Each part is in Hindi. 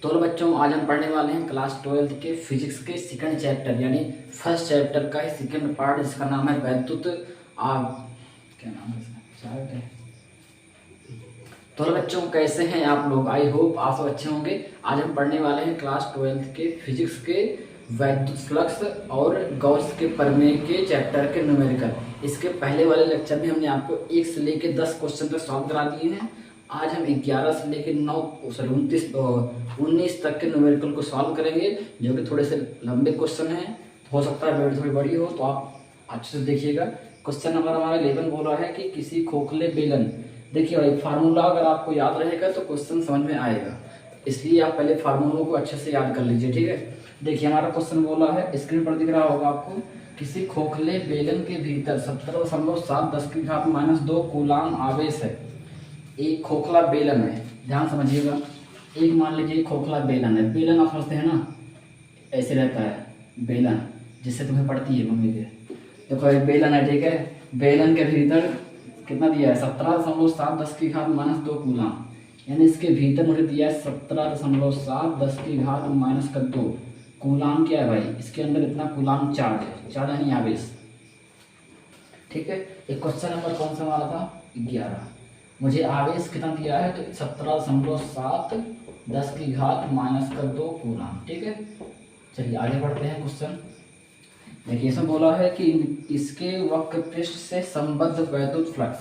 तो बच्चों आज हम पढ़ने वाले हैं क्लास 12 के फिजिक्स के सेकंड चैप्टर यानी फर्स्ट चैप्टर का ही सेकंड पार्ट जिसका नाम है वैद्युत आग। क्या नाम है इसका? चार्ट है। तो बच्चों कैसे हैं आप लोग? आई होप आप सब अच्छे होंगे। आज हम पढ़ने वाले हैं क्लास 12 के फिजिक्स के वैद्युत फ्लक्स और गॉस के प्रमेय के चैप्टर के न्यूमेरिकल। इसके पहले वाले लेक्चर में हमने आपको 1 से लेकर 10 क्वेश्चन तक सॉल्व करा दिए हैं। आज हम 11 से लेकर 19 तक के न्यूमेरिकल को सॉल्व करेंगे, जो कि थोड़े से लंबे क्वेश्चन हैं। हो सकता है वीडियो थोड़ी बड़ी हो, तो आप अच्छे से देखिएगा। क्वेश्चन नंबर हमारा 11 बोल रहा है कि किसी खोखले बेलन, देखिए भाई फार्मूला अगर आपको याद रहेगा तो क्वेश्चन समझ में आएगा, इसलिए आप पहले फार्मूलों को अच्छे से याद कर लीजिए। ठीक है, देखिए हमारा क्वेश्चन बोला है, स्क्रीन पर दिख रहा होगा आपको। किसी खोखले बेलन के भीतर 17.7 × 10⁻² कूलाम आवेश है। एक खोखला बेलन है, ध्यान समझिएगा। एक मान लीजिए खोखला बेलन है। बेलन आप समझते हैं ना, ऐसे रहता है बेलन, जिससे तुम्हें पड़ती है मम्मी के। देखो एक बेलन है, ठीक है। बेलन के भीतर कितना दिया है? 17.7 × 10⁻² कूलाम, यानी इसके भीतर मुझे दिया है 17.7 10⁻²। कूलाम क्या है भाई? इसके अंदर इतना कूलाम चार्ज है, चार्ज यानी आवेश। ठीक है, एक क्वेश्चन नंबर कौन सा वाला था? 11। मुझे आवेश कितना दिया है? तो 17.7 10⁻² कूलाम। ठीक है, चलिए आगे बढ़ते हैं क्वेश्चन। देखिए इसमें बोला है कि इसके वक्र पृष्ठ से संबद्ध वैद्युत फ्लक्स,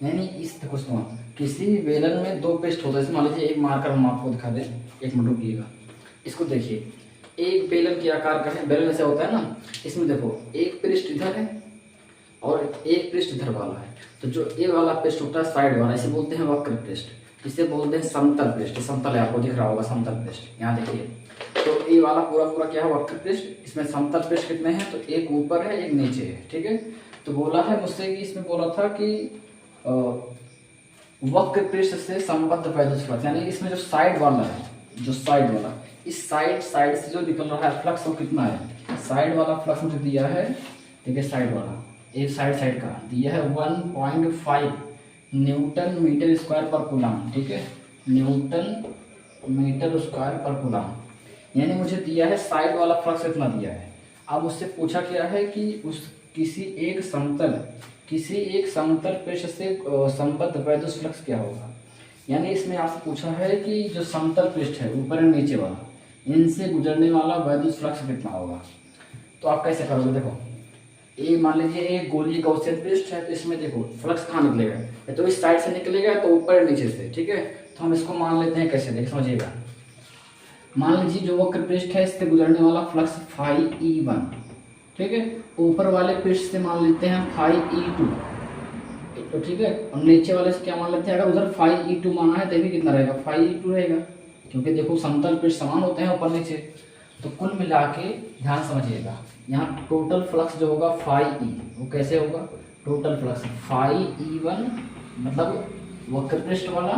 यानी इस क्वेश्चन किसी बेलन में 2 पृष्ठ होते हैं। मान लीजिए एक मार्कर हम आपको दिखा दें, एक मिनट रुकिएगा। इसको देखिए, एक बेलन के आकार का है। बेलन ऐसा होता है ना, इसमें देखो एक पृष्ठ इधर है और एक पृष्ठ इधर वाला है। तो जो ए वाला पृष्ठ होता है साइड वाला, इसे बोलते हैं वक्र पृष्ठ। इसे बोलते हैं समतल पृष्ठ। समतल है, आपको दिख रहा होगा समतल पृष्ठ। यहाँ देखिए, तो ए वाला पूरा क्या है? वक्र पृष्ठ। इसमें समतल पृष्ठ कितने हैं? तो एक ऊपर है, एक नीचे है। ठीक है, तो बोला है मुझसे कि इसमें बोला था कि वक्र पृष्ठ से संबद्ध वैद्युत फ्लक्स, यानी इसमें जो साइड वाला है, जो साइड वाला, इस साइड से जो निकल रहा है फ्लक्स वो कितना है? साइड वाला फ्लक्स मुझे दिया है, ठीक है, साइड वाला एक साइड का दिया है 1.5 न्यूटन मीटर स्क्वायर पर कूलाम। ठीक है, न्यूटन मीटर स्क्वायर पर कूलाम, यानी मुझे दिया है साइड वाला फ्लक्स कितना दिया है। अब मुझसे पूछा क्या है कि उस किसी एक समतल पृष्ठ से संबद्ध वैद्युत फ्लक्स क्या होगा। यानी इसमें आपसे पूछा है कि जो समतल पृष्ठ है ऊपर और नीचे वाला, इनसे गुजरने वाला वैद्युत फ्लक्स कितना होगा। तो आप कैसे करोगे? देखो, ये मान लीजिए एक गोलीय गॉसियन पृष्ठ है, तो इसमें देखो फ्लक्स कहाँ निकलेगा? या तो इस साइड से निकलेगा तो ऊपर और नीचे से। ठीक है, तो हम इसको मान लेते हैं कैसे, देख समझिएगा। मान लीजिए जो वक्र पृष्ठ है इससे गुजरने वाला फ्लक्स φE1। ठीक है, ऊपर वाले पृष्ठ से मान लेते हैं φE2। तो ठीक है, और नीचे वाले से क्या मान लेते हैं? अगर उधर φE2 माना है तो भी कितना रहेगा? φE2 रहेगा, क्योंकि देखो समतल पृष्ठ समान होते हैं ऊपर नीचे। तो कुल मिला के ध्यान समझिएगा, यहाँ टोटल फ्लक्स जो होगा φE, वो कैसे होगा? टोटल फ्लक्स φE1 मतलब वक्र पृष्ठ वाला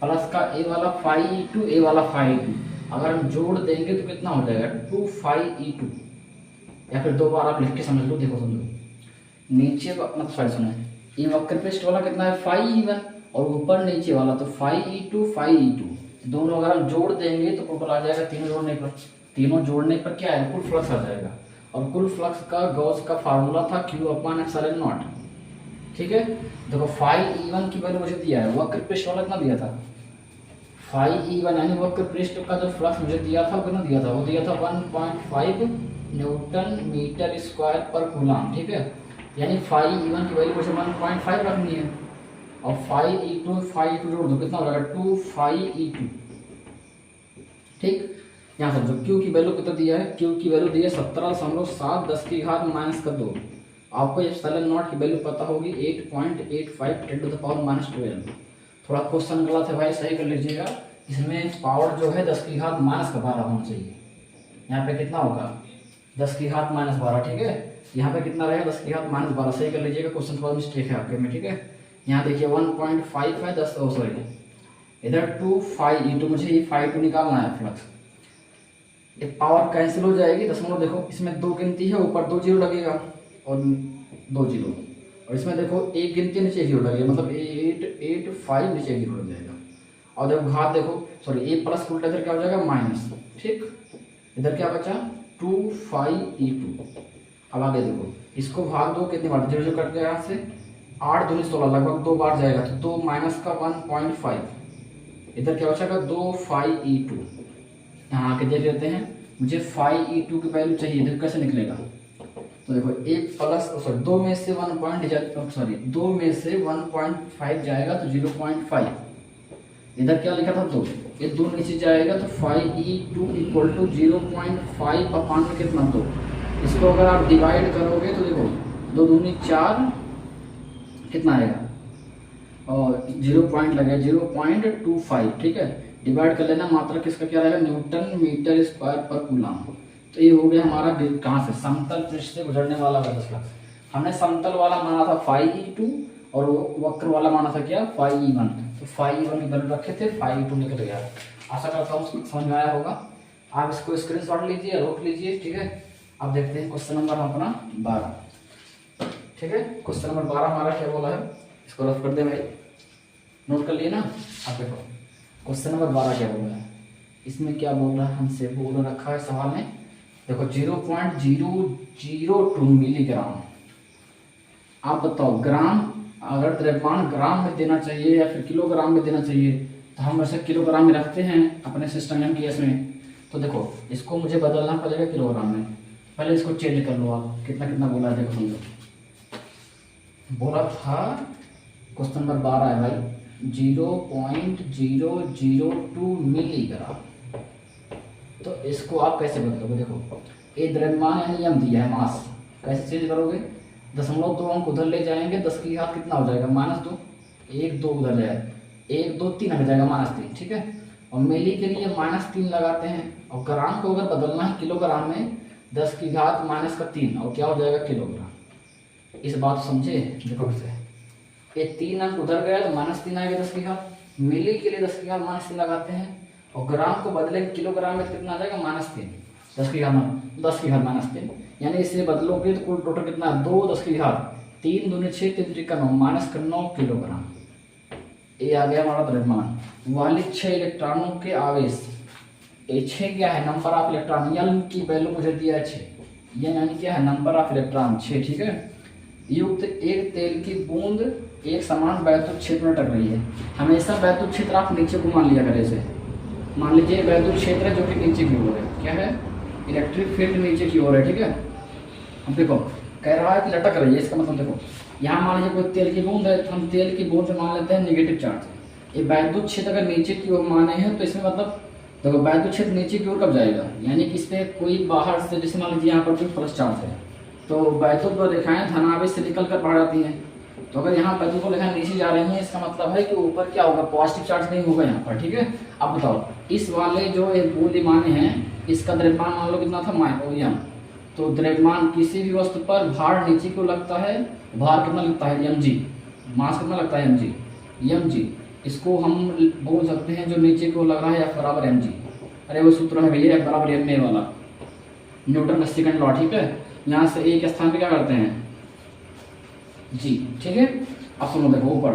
प्लस का ए वाला φE2, ए वाला φE2, अगर हम जोड़ देंगे तो कितना हो जाएगा? 2φE2। या फिर 2 बार आप लिख के समझ लो। देखो समझो, नीचे मतलब सॉरी सुनो, ये वक्र पृष्ठ वाला कितना है? φE1, और ऊपर नीचे वाला तो φE2। दोनों अगर हम जोड़ देंगे तो टोटल आ जाएगा। तीनों जोड़ने पर क्या है? कुल फ्लक्स आ जाएगा। और कुल फ्लक्स का गॉस का फार्मूला था Q/ε0। ठीक है, देखो φE1 की वैल्यू मुझे दिया है, वक्र पृष्ठ वाला कितना दिया था? φE1 यानी वक्र पृष्ठ का जो फ्लक्स मुझे दिया था वो कितना दिया था? वो दिया था 1.5 न्यूटन मीटर स्क्वायर पर कूलाम। ठीक है, यानी φE1 की वैल्यू मुझे 1.5 रखनी है, और φE2 जोड़ दो कितना हो जाएगा? 2φE2। ठीक, यहाँ समझो Q की वैल्यू कितना दिया है? Q की वैल्यू दी है 17.7 10⁻²। आपको ε0 की वैल्यू पता होगी 8.85 10⁻²। थोड़ा क्वेश्चन गलत है भाई, सही कर लीजिएगा। इसमें पावर जो है 10⁻12 होना चाहिए। यहाँ पे कितना होगा? 10⁻12। ठीक है, यहाँ पे कितना रहेगा? 10⁻12। सही कर लीजिएगा, क्वेश्चन थोड़ा मिस्टेक है आपके में। ठीक है, यहाँ देखिए 1.5 है, 10 सॉरी इधर 2φE2, मुझे ये φE2 निकालना है फ्लक्स। एक पावर कैंसिल हो जाएगी, दशमलव देखो इसमें 2 गिनती है, ऊपर 2 जीरो लगेगा और 2 जीरो, और इसमें देखो एक गिनती नीचे जीरो लगेगा, मतलब 885 नीचे जीरो लग जाएगा। और देखो घात देखो, सॉरी ए प्लस उल्टा इधर क्या हो जाएगा माइनस, ठीक। इधर क्या बचा 2πe2। अब आगे देखो इसको भाग दो कितनी बार, 0 कट गया यहाँ से, 8 दूनी 16 लगभग 2 बार जाएगा तो 2 माइनस का 1.5, इधर क्या बचेगा 2πe2। यहाँ आके देख लेते हैं, मुझे πe2 की वैल्यू चाहिए, इधर कैसे निकलेगा, तो देखो एक प्लस सॉरी 2 में से 1.5 जाएगा तो 0.5, इधर क्या लिखा था 2, ये 2 नीचे जाएगा तो πe2 इक्वल टू 0.5 अपान में कितना 2। इसको अगर आप डिवाइड करोगे तो देखो 2 दूनी 4 कितना आएगा और 0 पॉइंट लगेगा 0.25, ठीक है। डिवाइड कर लेना, मात्रा किसका क्या रहेगा न्यूटन मीटर स्क्वायर पर कूलम। तो ये हो गया हमारा कहाँ से, समतल पृष्ठ से गुजरने वाला वैद्युत फ्लक्स। हमने समतल वाला माना था πe2 और वक्र वाला माना था क्या πe1, तो πe1 की वैल्यू रखे थे, πe2 निकल गया। आशा करता हूँ समझ में आया होगा। आप इसको स्क्रीनशॉट लीजिए, रोक लीजिए, ठीक है। अब देखते हैं क्वेश्चन नंबर अपना 12, ठीक है। क्वेश्चन नंबर 12 हमारा क्या बोला है, इसको रफ कर दे भाई, नोट कर लिए ना। अब देखो क्वेश्चन नंबर 12 क्या बोला है, इसमें क्या बोल रहा है हमसे, बोल रखा है सवाल में, देखो 0.002 मिलीग्राम। आप बताओ ग्राम, अगर द्रव्यमान ग्राम में देना चाहिए या फिर किलोग्राम में देना चाहिए, तो हम वैसे किलोग्राम में रखते हैं अपने सिस्टम में केस में। तो देखो इसको मुझे बदलना पड़ेगा किलोग्राम में, पहले इसको चेंज कर लो आप, कितना कितना बोला देखो हम लोग, बोला था क्वेश्चन नंबर 12 है भाई 0.002 मिलीग्राम। तो इसको आप कैसे बदलोगे, देखो ये द्रव्यमान यानी यम दिया है मास, कैसे चेंज करोगे, 0.2 अंक उधर ले जाएंगे, 10 की घात कितना हो जाएगा -2, 1 2 उधर जाएगा, 1 2 3 आ जाएगा -3, ठीक है। और मिली के लिए -3 लगाते हैं, और ग्राम को अगर बदलना है किलोग्राम में 10 की घात -3 और क्या हो जाएगा किलोग्राम। इस बात समझे, देखो से ये 3 अंक उधर गया तो -3 आएगा 10 की घात, मिली के लिए 10 की घात -3 लगाते हैं, और ग्राम को बदले किलोग्राम में कितना आ जाएगा -3, 10 की घात -3, यानी इसे बदलोगे तो कुल टोटल कितना 2 10 की घात 3 दूनी 6 3 त्रिका 9 -9 किलोग्राम। ये आ गया हमारा द्रव्यमान वाले 6 इलेक्ट्रॉनों के आवेश। ये 6 क्या है, नंबर ऑफ इलेक्ट्रॉन, एल की वैल्यू मुझे दिया है 6, ये यानी क्या है नंबर ऑफ इलेक्ट्रॉन 6, ठीक है। युक्त एक तेल की बूंद एक समान वैद्युत क्षेत्र में टक रही है। हमेशा वैद्युत क्षेत्र आप नीचे को मान लिया करें, इसे मान लीजिए वैद्युत क्षेत्र है जो कि नीचे की ओर है, क्या है इलेक्ट्रिक फील्ड नीचे की ओर है, ठीक है। अब देखो कह रहा है कि लटक रही है, इसका मतलब देखो यहाँ मान लीजिए कोई तेल की बूंद है, तो हम तेल की बूंद से मान लेते हैं नेगेटिव चार्ज। ये वैद्युत क्षेत्र अगर नीचे की ओर माने हैं तो इसमें मतलब देखो वैद्युत क्षेत्र नीचे की ओर कब जाएगा, यानी कि इस पे कोई बाहर से, जैसे मान लीजिए यहाँ पर कोई प्लस चार्ज है तो वैद्युत रेखाएं धनावेश से निकल कर बाहर आती हैं। तो अगर यहाँ वैद्युत रेखाएं नीचे जा रही हैं, इसका मतलब है कि ऊपर क्या होगा पॉजिटिव चार्ज नहीं होगा यहाँ पर, ठीक है। अब बताओ इस वाले जो बूंद माने हैं, इसका द्रव्यमान मान लो कितना था -m। तो द्रव्यमान किसी भी वस्तु पर भार नीचे को लगता है, भार कितना लगता है mg, मास कितना लगता है mg। इसको हम बोल सकते हैं जो नीचे को लग रहा है F बराबर mg। अरे वो सूत्र है भैया F बराबर ma वाला, न्यूटन का सेकंड लॉ, ठीक है। यहाँ से एक स्थान पे क्या करते हैं जी, ठीक है। अब सुनो देखो ऊपर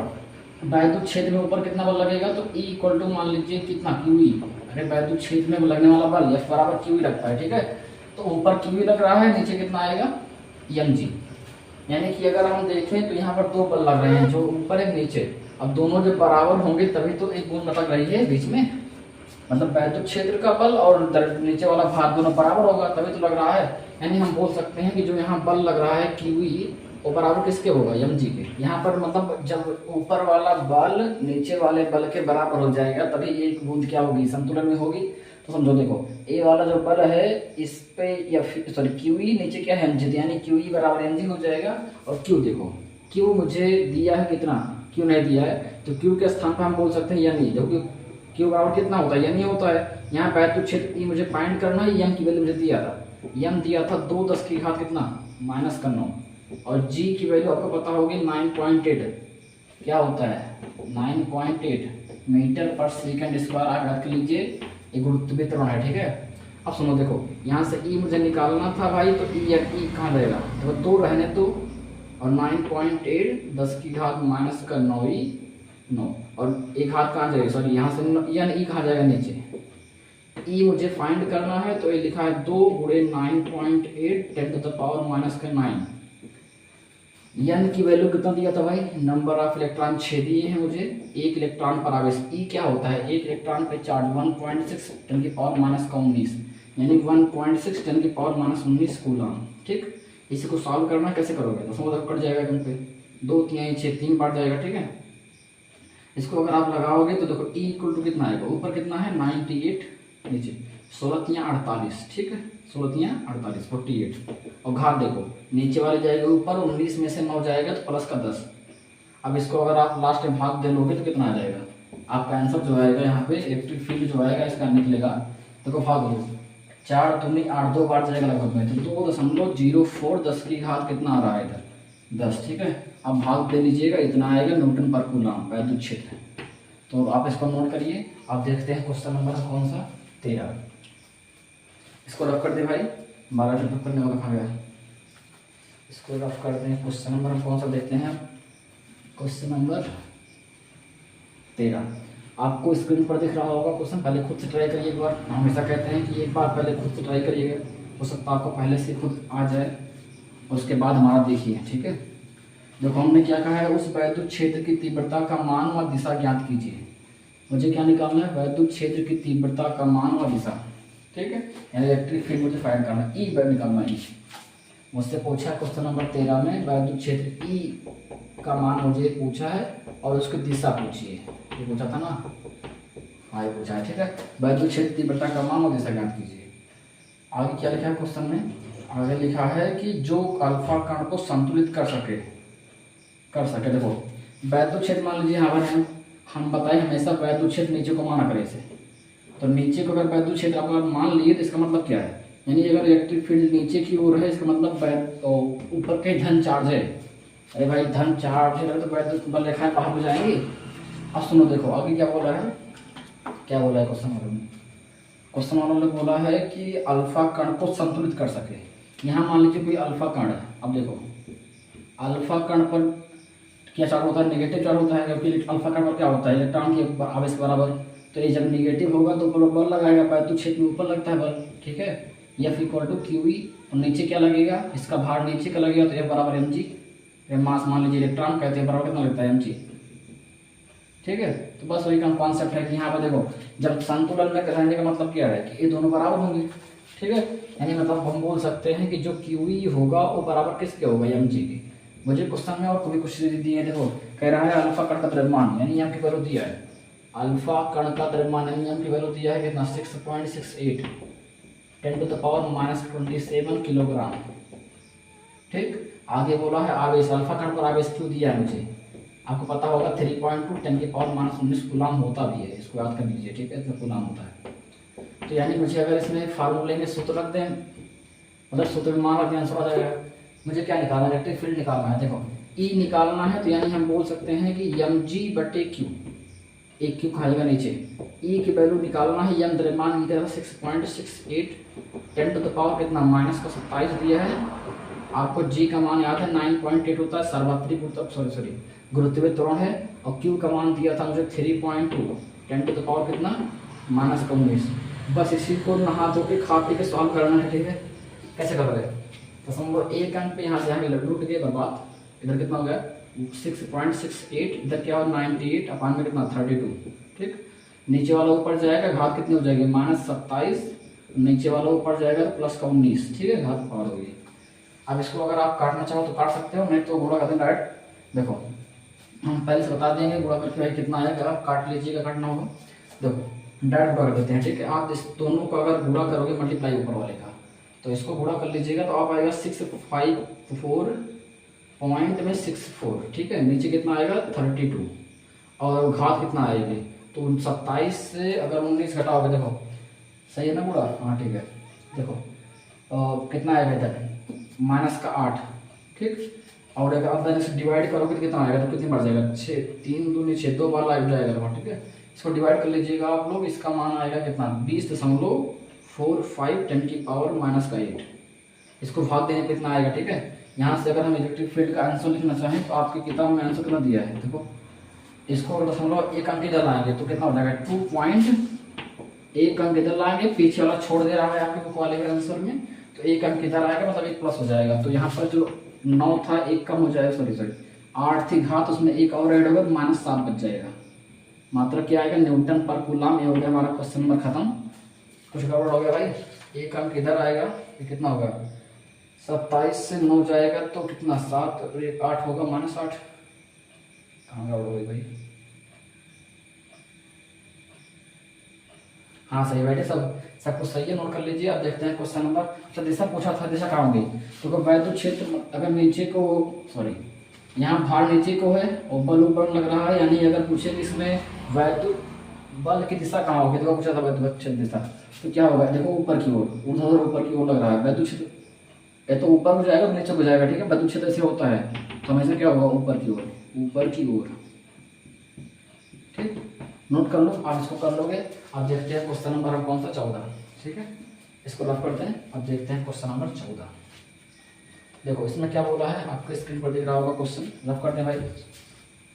वैद्युत क्षेत्र में ऊपर कितना बल लगेगा, तो E इक्वल टू मान लीजिए कितना QE। अरे वैद्युत क्षेत्र में लगने वाला बल F बराबर QE लगता है, ठीक है। तो ऊपर QE लग रहा है, नीचे कितना आएगा mg। यानी कि अगर हम देखें तो यहाँ पर 2 बल लग रहे हैं, जो ऊपर है नीचे। अब दोनों जब बराबर होंगे तभी तो एक बूंद लटक रही है बीच में, मतलब वैद्युत क्षेत्र का बल और नीचे वाला भार दोनों बराबर होगा तभी तो लग रहा है। यानी हम बोल सकते हैं कि जो यहाँ बल लग रहा है QE वो बराबर किसके होगा mg के। यहाँ पर मतलब जब ऊपर वाला बल नीचे वाले बल के बराबर हो जाएगा तभी एक बूंद क्या होगी संतुलन में होगी। तो समझो देखो ये वाला जो बल है इस पे या सॉरी QE नीचे क्या है mg, यानी QE बराबर mg हो जाएगा। और Q देखो Q मुझे दिया है कितना, Q नहीं दिया है तो Q के स्थान पर हम बोल सकते हैं यानी देखो Q बराबर कितना होता है यानी होता है। यहाँ वैद्युत क्षेत्र E मुझे फाइंड करना है, m की वैल्यू मुझे दिया था, m दिया था 2 10 की घात कितना -9, और g की वैल्यू आपको पता होगी 9.8 क्या होता है 9.8 मीटर पर सेकंड स्क्वायर। आप रख लीजिए ये गुरुत्व वितरण है, ठीक है। अब सुनो देखो यहाँ से E मुझे निकालना था भाई, तो E कहाँ रहेगा, देखो 2 रहने दो और 9.8 10 की घात -9e 9, और एक हाथ कहाँ जाएगा, सॉरी यहाँ से, यानी ई कहाँ जाएगा, नीचे। ई मुझे फाइंड करना है, तो ये लिखा है 2 × 9.8 10⁻⁹ एन की वैल्यू कितना दिया था भाई, नंबर ऑफ इलेक्ट्रॉन 6 दिए हैं मुझे, 1 इलेक्ट्रॉन पर आवेश। ई क्या होता है, 1 इलेक्ट्रॉन पे चार्ज 1.6 10⁻⁻19, यानी 1.6 10⁻⁻19 कूलम। ठीक, इसी को सॉल्व करना कैसे करोगे, तो समझ कट जाएगा कहीं पे, 2 3 6 3 बार जाएगा। ठीक है, इसको अगर आप लगाओगे तो देखो ई इक्वल टू कितना आएगा, ऊपर कितना है 98, नीचे 16 × 48। ठीक है, 16 × 48 48, और घात देखो नीचे वाले जाएगा ऊपर, 19 में से 9 जाएगा तो प्लस का 10। अब इसको अगर आप लास्ट में भाग दे लोगे तो कितना आ जाएगा, आपका आंसर जो आएगा यहाँ पे इलेक्ट्रिक फील्ड जो आएगा इसका निकलेगा। देखो भाग दो, 4 दूनी 8, 2 बार जाएगा लगभग में, तो 2.04 10 की घात कितना आ रहा है इधर, 10। ठीक है, अब भाग दे लीजिएगा, इतना आएगा न्यूटन पर कूलम वैद्युत क्षेत्र। तो आप इसको नोट करिए। आप देखते हैं क्वेश्चन नंबर कौन सा, 13। इसको रफ कर दे भाई, 12 से रफ करने वाला कहाँ गया, इसको रफ कर दें। क्वेश्चन नंबर कौन सा देखते हैं, क्वेश्चन नंबर 13 आपको स्क्रीन पर दिख रहा होगा क्वेश्चन। पहले खुद से ट्राई करिए एक बार, हम हमेशा कहते हैं कि एक बार पहले खुद से ट्राई करिएगा, हो सकता है आपको पहले से खुद आ जाए, उसके बाद हमारा देखिए। ठीक है, देखो हमने क्या कहा है, उस वैद्युत क्षेत्र की तीव्रता का मान व दिशा ज्ञात कीजिए। मुझे क्या निकालना है, वैद्युत क्षेत्र की तीव्रता का मान व दिशा। ठीक है, यानी इलेक्ट्रिक फील्ड मुझे फाइंड करना है, ई निकालना है। मुझसे पूछा क्वेश्चन नंबर 13 में वैद्युत क्षेत्र ई का मान मुझे पूछा है, और उसकी दिशा पूछिए, ये पूछा था ना, हाँ ये पूछा है। ठीक है, वैद्युत क्षेत्र तीव्रता का मान और दिशा ज्ञात कीजिए। आगे क्या लिखा है क्वेश्चन में, आगे लिखा है कि जो अल्फा कण को संतुलित कर सके। देखो वैद्युत क्षेत्र मान लीजिए यहाँ पर हम बताए हमेशा वैद्युत क्षेत्र नीचे को माना करें इसे, तो नीचे को अगर वैद्युत क्षेत्र आप अगर मान लिए तो इसका मतलब क्या है, यानी अगर इलेक्ट्रिक फील्ड नीचे की ओर है इसका मतलब ऊपर कहीं धन चार्ज है। अरे भाई धन चार्ज है तो वैद्युत बल रेखाएं बाहर हो जाएंगी। अब सुनो देखो आगे क्या बोला है, क्वेश्चन में, क्वेश्चन वालों ने बोला है कि अल्फा कण को संतुलित कर सके। यहाँ मान लीजिए कोई अल्फा कण है, अब देखो अल्फा कण पर क्या चार्ज होता है, नेगेटिव चार्ज होता है, क्योंकि अल्फा कण पर क्या होता है, इलेक्ट्रॉन के आवेश के बराबर। तो ये जब नेगेटिव होगा तो ऊपर बल लगाएगा, वैद्युत क्षेत्र में ऊपर लगता है बल। ठीक है, F = QE, और नीचे क्या लगेगा, इसका भार नीचे का लगेगा, तो F बराबर mg। मास मान लीजिए इलेक्ट्रॉन कहते हैं, बराबर कितना लगता है mg। ठीक है, तो बस वही का कॉन्सेप्ट है कि यहाँ पर देखो जब संतुलन में रहने का मतलब क्या है कि ये दोनों बराबर होंगे। ठीक है, यानी मतलब हम बोल सकते हैं कि जो QE होगा वो बराबर किसके होगा, mg के। मुझे क्वेश्चन में और कोई कुछ दिए हैं, देखो कह रहा है अल्फा कण का द्रव्यमान, यानी यहाँ की वैल्यू दिया है, अल्फा कण का द्रव्यमान यानी यहाँ की वैल्यू दिया है कितना, 6.68 10⁻⁻27 किलोग्राम। ठीक, आगे बोला है आवेश, अल्फा कण पर आवेश क्यों दिया है मुझे, आपको पता होगा 3.2 10⁻⁻19 कूलम होता भी है, इसको याद कर लीजिए। ठीक है, इसमें कूलम होता है। तो यानी मुझे अगर इसमें फार्मूले में सूत्र रख दें, मतलब सूत्र में मान रख दें, आंसर आ जाएगा। मुझे क्या निकालना है, इलेक्ट्रिक फील्ड निकालना है। देखो ई निकालना है, तो यानी हम बोल सकते हैं कि mg/q, एक क्यू खाएगा नीचे, ई की वैल्यू निकालना है, यम द्रव्यमान की तरह 6.68 10⁻⁻ कितना -27 दिया है। आपको जी का मान याद है 9.8 होता है, सार्वत्रिक गुरुत्वीय त्वरण है, और क्यू का मान दिया था मुझे 3.2 10⁻ कितना -19। बस इसी को नहा धो के खा पी के सॉल्व करना है। ठीक है, कैसे करोगे, तो समझो एक अंक पे यहाँ से हमें लूट गए बर्बाद, इधर कितना हो गया 6.68, इधर क्या हो 98 अपान में कितना 32। ठीक, नीचे वाला ऊपर जाएगा, घात कितनी हो जाएगी -27, नीचे वाला ऊपर जाएगा तो प्लस का 19। ठीक है, घात पावर होगी। अब इसको अगर आप काटना चाहो तो काट सकते हो, नहीं तो गुणा कर दें डायरेक्ट। देखो हम पहले से बता देंगे गुणा करके भाई कितना आएगा, आप काट लीजिएगा, काटना होगा। देखो डायरेक्ट गुणा कर देते हैं। ठीक है, आप इस दोनों को अगर गुणा करोगे मल्टीप्लाई ऊपर वाले का, तो इसको गुणा कर लीजिएगा तो आप आएगा 654.64। ठीक है, नीचे कितना आएगा 32, और घात कितना आएगी, तो 27 से अगर 19 घटाओगे, देखो सही है ना पूरा, हाँ ठीक है। देखो कितना आएगा इधर -8। ठीक, और अगर इसे डिवाइड करोगे तो कितना आएगा, तो कितनी बार जाएगा 6, 3 दूनी 6, 2 बार लाइव जाएगा। ठीक है, इसको डिवाइड कर लीजिएगा आप लोग, इसका मान आएगा कितना 20.45 10⁻⁻8। इसको भाग देने पे कितना आएगा। ठीक है, यहाँ से अगर हम इलेक्ट्रिक फील्ड का आंसर लिखना चाहें तो आपकी किताब में आंसर कितना दिया है, देखो इसको अगर दशमलव एक अंक इधर लाएंगे तो कितना हो जाएगा 2.1 अंक इधर लाएंगे, पीछे वाला छोड़ दे रहा है आपके बुक वाले के आंसर में, तो 1 अंक इधर आएगा मतलब 1 प्लस हो जाएगा। तो यहाँ पर जो 9 था 1 कम हो जाएगा, सॉरी 8 थी घात, उसमें 1 और ऐड होगा तो -7 बच जाएगा। मात्रा क्या आएगा न्यूटन पर कूलम। ये हो गया हमारा क्वेश्चन नंबर खत्म। कुछ गड़बड़ हो गया भाई, 1 अंक इधर आएगा, ये कितना होगा 27 से 9 जाएगा तो कितना 7 और 1 8 होगा -8। कहाँ गड़बड़ हो गई भाई? हाँ सही बैठे, सब कुछ सही है, नोट कर लीजिए। अब देखते हैं क्वेश्चन नंबर। अच्छा दिशा पूछा था, दिशा कहाँ होगी? तो वैद्युत क्षेत्र अगर नीचे को, सॉरी यहाँ भार नीचे को है और बल ऊपर लग रहा है, यानी अगर पूछे कि इसमें वैद्युत बल की दिशा कहाँ होगी, देखो पूछा था वैद्युत क्षेत्र दिशा, तो क्या होगा देखो ऊपर की ओर, ऊर्ध्वाधर ऊपर की ओर लग रहा है वैद्युत क्षेत्र। ये तो ऊपर हो जाएगा नीचे हो जाएगा, ठीक है। वैद्युत क्षेत्र ऐसे होता है तो हमेशा क्या होगा ऊपर की ओर, ऊपर की ओर, ठीक। नोट कर लो, आप इसको कर लोगे। अब देखते हैं क्वेश्चन नंबर हम कौन सा 14, ठीक है। इसको रफ करते हैं। अब देखते हैं क्वेश्चन नंबर 14। देखो इसमें क्या बोला है, आपके स्क्रीन पर दिख रहा होगा क्वेश्चन। रफ करते हैं भाई,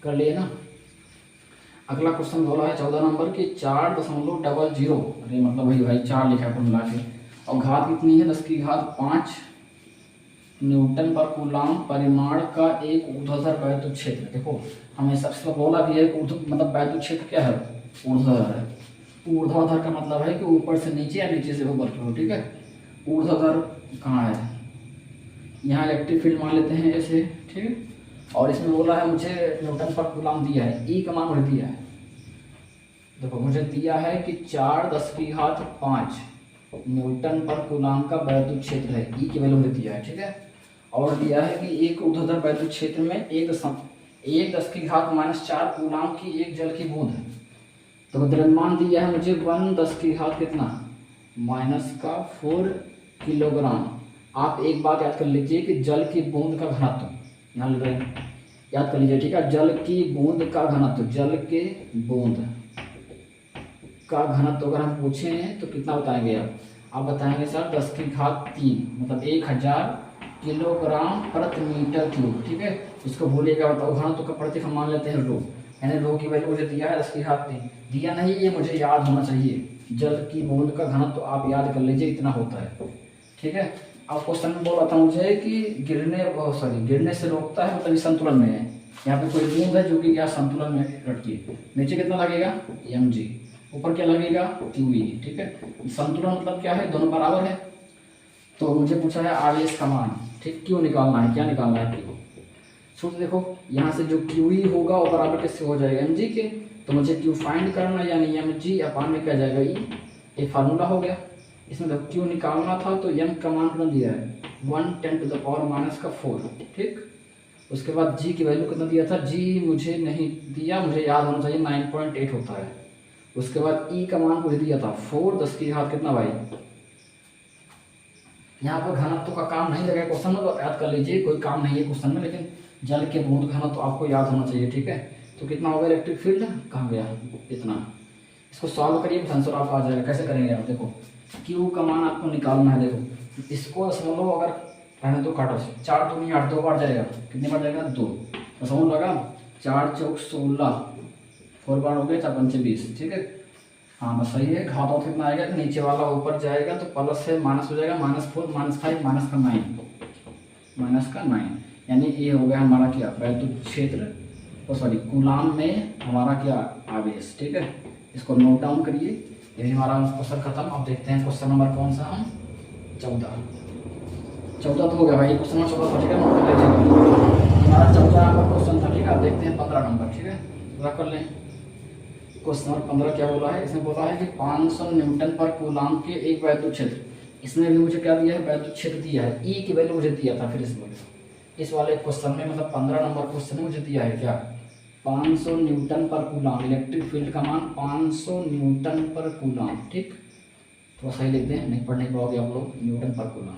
कर लिए ना। अगला क्वेश्चन बोला है 14 नंबर की 4.00, अरे मतलब वही भाई 4 लिखा है कुल मिला के, और घात कितनी है 10 की घात 5 न्यूटन पर कूलम परिमाण का एक ऊर्ध्वाधर वैद्युत क्षेत्र। देखो हमें सबसे बोला भी है कि मतलब वैद्युत क्षेत्र क्या है ऊर्ध्वाधर है। ऊर्ध्वाधर का मतलब है कि ऊपर से नीचे या नीचे से ऊपर की ओर, ठीक है। ऊर्ध्वाधर कहाँ है, यहाँ इलेक्ट्रिक फील्ड मान लेते हैं ऐसे, ठीक है। और इसमें बोला है मुझे न्यूटन पर कूलम दिया है, ई का मान मुझे दिया है। देखो मुझे दिया है कि 4 10 की घात 5 न्यूटन पर कूलम का वैद्युत क्षेत्र है, ई की वैल्यू मुझे दिया है, ठीक है। और दिया है कि एक ऊर्ध्वाधर वैद्युत क्षेत्र में 1 10 की घात -4 कूलम की एक जल की बूंद है। तो द्रव्यमान दिया है मुझे 1 10 की घात कितना -4 किलोग्राम। आप एक बात याद कर लीजिए कि जल की बूंद का घनत्व यहाँ लिख रहे हैं, याद कर लीजिए, ठीक है। जल की बूंद का घनत्व, जल के बूंद का घनत्व अगर हम पूछें तो कितना बताएंगे आप बताएंगे सर 10 की घात 3 मतलब 1000 किलोग्राम प्रति मीटर क्यूब, ठीक है। इसको बोलिएगा बताओ घनत्व का प्रतीक हम मान लेते हैं रो, यानी रो की वैल्यू मुझे दिया है 10 की घात 3, दिया नहीं ये मुझे याद होना चाहिए। जल की बूंद का घनत्व आप याद कर लीजिए इतना होता है, ठीक है। अब क्वेश्चन में बोला था मुझे कि गिरने से रोकता है, मतलब संतुलन में है। यहाँ पे कोई बूंद है जो कि क्या संतुलन में लटकी है। नीचे कितना लगेगा mg, ऊपर क्या लगेगा qe, ठीक है। संतुलन मतलब क्या है, दोनों बराबर है। तो मुझे पूछा है आवेश का मान, ठीक, क्यों निकालना है, क्या निकालना है क्यों। सूत्र देखो यहाँ से जो qe होगा वो बराबर किससे हो जाएगा mg के, तो मुझे q फाइंड करना है, यानी mg अपान में क्या जाएगा e, ये फार्मूला हो गया। इसमें जब q निकालना था तो m का मान कितना दिया है 1×10⁻⁴, ठीक। उसके बाद g की वैल्यू कितना दिया था, g मुझे नहीं दिया, मुझे याद होना चाहिए 9.8 होता है। उसके बाद e का मान मुझे दिया था 4 10 की घात कितना भाई, यहाँ पर घनत्व का काम नहीं लगा क्वेश्चन में, तो याद कर लीजिए कोई काम नहीं है क्वेश्चन में, लेकिन जल के बूंद घनत्व तो आपको याद होना चाहिए, ठीक है। तो कितना होगा इलेक्ट्रिक फील्ड, कहाँ गया इतना। इसको सॉल्व करिए आंसर आप आ जाएगा। कैसे करेंगे आप, देखो Q का मान आपको निकालना है। देखो इसको दशमलव अगर पहले तो काटो, 4 दूनी 8, 2 बार जाएगा, कितनी बार जाएगा 2, दशमलव लगा 4 चौक 16, 4 बार हो गया 4 पंचे 20, ठीक है। हाँ बस सही है। घात और कितना आएगा, नीचे वाला ऊपर जाएगा तो प्लस से माइनस हो जाएगा, -4 -5 माइनस का 9, यानी ये हो गया हमारा क्या वैद्युत क्षेत्र, सॉरी कूलम में हमारा क्या आवेश, ठीक है। इसको नोट डाउन करिए। यही हमारा क्वेश्चन खत्म। अब देखते हैं क्वेश्चन नंबर कौन सा हम 14 तो हो गया भाई, क्वेश्चन नंबर 14 था, ठीक है। नोट कर लीजिए हमारा 14 नंबर क्वेश्चन था, ठीक है। अब देखते हैं 15 नंबर, ठीक है, पूरा कर लें। क्वेश्चन नंबर 15 क्या बोला है, इसमें बोला है कि 500 न्यूटन पर कूलम के एक वैद्युत क्षेत्र, इसमें भी मुझे क्या दिया है वैद्युत क्षेत्र दिया है, ई की वैल्यू मुझे दिया था। फिर इस वाले क्वेश्चन में मतलब 15 नंबर क्वेश्चन में मुझे दिया है क्या 500 न्यूटन पर कूलम, इलेक्ट्रिक फील्ड का मान 500 न्यूटन पर कूलम, ठीक। तो सही लिख दें, नहीं पढ़ने पाओगे आप लोग, न्यूटन पर कूलम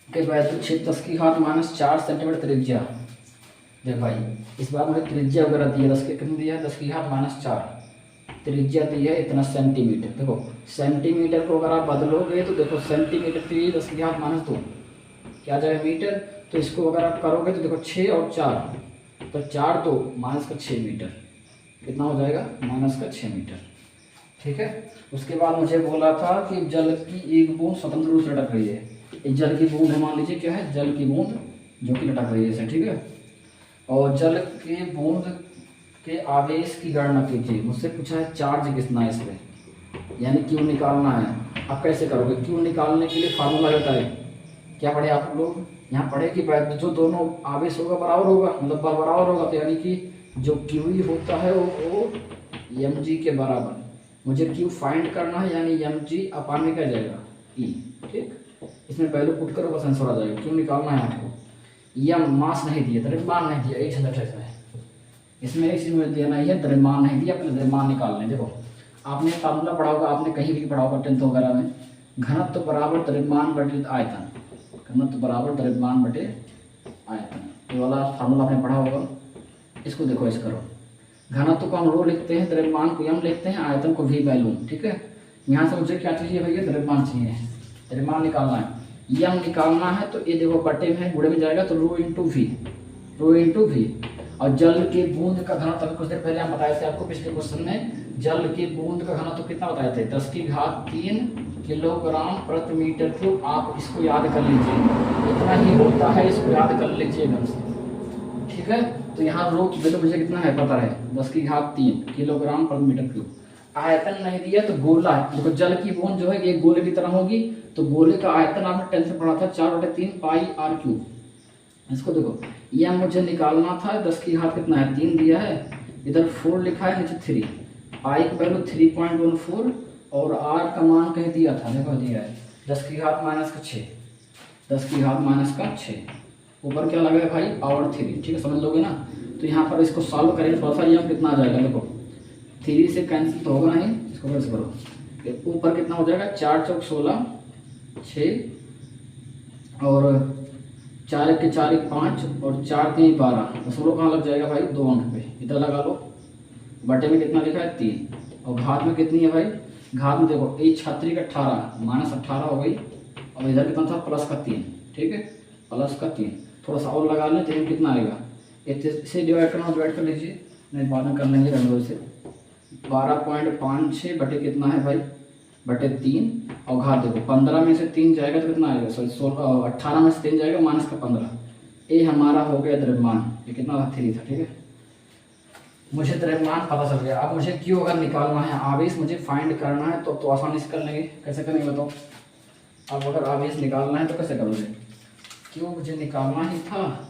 के वैद्युत क्षेत्र 10 की घात -4 सेंटीमीटर त्रिज्या। देख भाई इस बार मुझे त्रिज्या वगैरह दी है, 10 के कितनी दिया है 10 की घात -4, त्रिज्या दी है इतना सेंटीमीटर। देखो सेंटीमीटर को अगर आप बदलोगे तो देखो सेंटीमीटर की 10 की घात -2 क्या आ जाएगा मीटर, तो इसको अगर आप करोगे तो देखो 6 और 4 तो 4 तो माइनस का 6 मीटर, कितना हो जाएगा माइनस का 6 मीटर। ठीक है, उसके बाद मुझे बोला था कि जल की एक बूंद स्वतंत्र रूप से लटक रही है। एक जल की बूंद है, मान लीजिए क्या है, जल की बूंद जो कि लटक रही है ऐसे। ठीक है, और जल के बूंद के आवेश की गणना कीजिए। मुझसे पूछा है चार्ज कितना है इस पर, यानी क्यू निकालना है। आप कैसे करोगे? क्यू निकालने के लिए फार्मूला होता है, क्या पढ़े आप लोग? यहाँ पढ़े कि जो दोनों आवेश होगा बराबर होगा, मतलब बराबर होगा, तो यानी कि जो क्यू होता है वो एम जी के बराबर। मुझे क्यू फाइंड करना है, यानी एम जी अपान में क्या जाएगा ई। ठीक, इसमें वैल्यू पुट करो, बस आंसर आ जाएगा। क्यों निकालना है आपको? यम मास नहीं दिया, द्रव्यमान नहीं दिया, 800 है इसमें। एक चीज मुझे देना ही है, द्रव्यमान नहीं दिया, अपने द्रव्यमान निकाल लें। देखो आपने फार्मूला पढ़ा होगा, आपने कहीं भी पढ़ा होगा 10th वगैरह में, घनत्व बराबर द्रव्यमान बटे आयतन, घनत्व बराबर द्रव्यमान बटे आयतन, ये वाला फार्मूला आपने पढ़ा होगा। इसको देखो, ऐसे करो, घनत्व को हम रो लिखते हैं, द्रव्यमान को यम लिखते हैं, आयतन को वी वैल्यूम। ठीक है, यहाँ से मुझे क्या चाहिए भैया? द्रव्यमान चाहिए, द्रव्यमान निकालना है, यम निकालना है। तो ये देखो बटे में गुणे में जाएगा, तो rho into V, rho into V. और जल के बूंद का घनत्व कुछ देर पहले हम बताए थे आपको पिछले क्वेश्चन में, जल की बूंद का घनत्व कितना बताए थे? 10⁻³ किलोग्राम प्रति मीटर क्यूब। आप इसको याद कर लीजिए, इतना ही होता है, इसको याद कर लीजिए एकदम से। ठीक है, तो यहाँ रो की वैल्यू मुझे कितना है पता है, 10⁻³ किलोग्राम प्रति मीटर क्यूब। आयतन नहीं दिया तो गोला है, देखो जल की बूंद जो है एक गोले की तरह होगी, तो गोले का आयतन आपने 10th में पढ़ा था 4/3 पाई आर क्यूब। इसको देखो, यह मुझे निकालना था, 10 की घात कितना है 3 दिया है, इधर 4 लिखा है, नीचे 3, पाई की वैल्यू 3.14 और आर का मान कहीं दिया था, देखो दिया है 10 की घात माइनस का 6, 10 की घात माइनस का 6, ऊपर क्या लगा है भाई पावर 3। ठीक है, समझ लोगे ना। तो यहाँ पर इसको सॉल्व करेंगे थोड़ा सा, यह कितना आ जाएगा, देखो 3 से कैंसिल तो होगा नहीं, इसको कैसे करो, ऊपर कितना हो जाएगा 4 चौक 16, 6 और 4 1 के 4 1 5 और 4 3 12, तो 16 कहाँ लग जाएगा भाई 2 अंक पे, इधर लगा लो। बटे में कितना लिखा है 3, और घात में कितनी है भाई? घात में देखो एक छात्री का 18 माइनस 18 हो गई, और इधर कितना था प्लस का 3। ठीक है, प्लस का 3, थोड़ा सा और लगा लें, 3 कितना आएगा, इसे डिवाइड करना डिवाइड कर लीजिए, नहीं बाद में कर लेंगे रंगों से। 12.56 बटे कितना है भाई, बटे 3, और घात देखो 15 में से 3 जाएगा तो कितना आएगा, सॉरी 18 में से 3 जाएगा माइनस का 15। ये हमारा हो गया द्रव्यमान, ये कितना था 3 था। ठीक है, मुझे द्रव्यमान पता चल गया। अब मुझे क्यू अगर निकालना है, आवेश मुझे फाइंड करना है, तो आसानी से कर लेंगे। कैसे करेंगे बताओ? अब अगर आवेश निकालना है तो कैसे करोगे? क्यू मुझे निकालना ही था,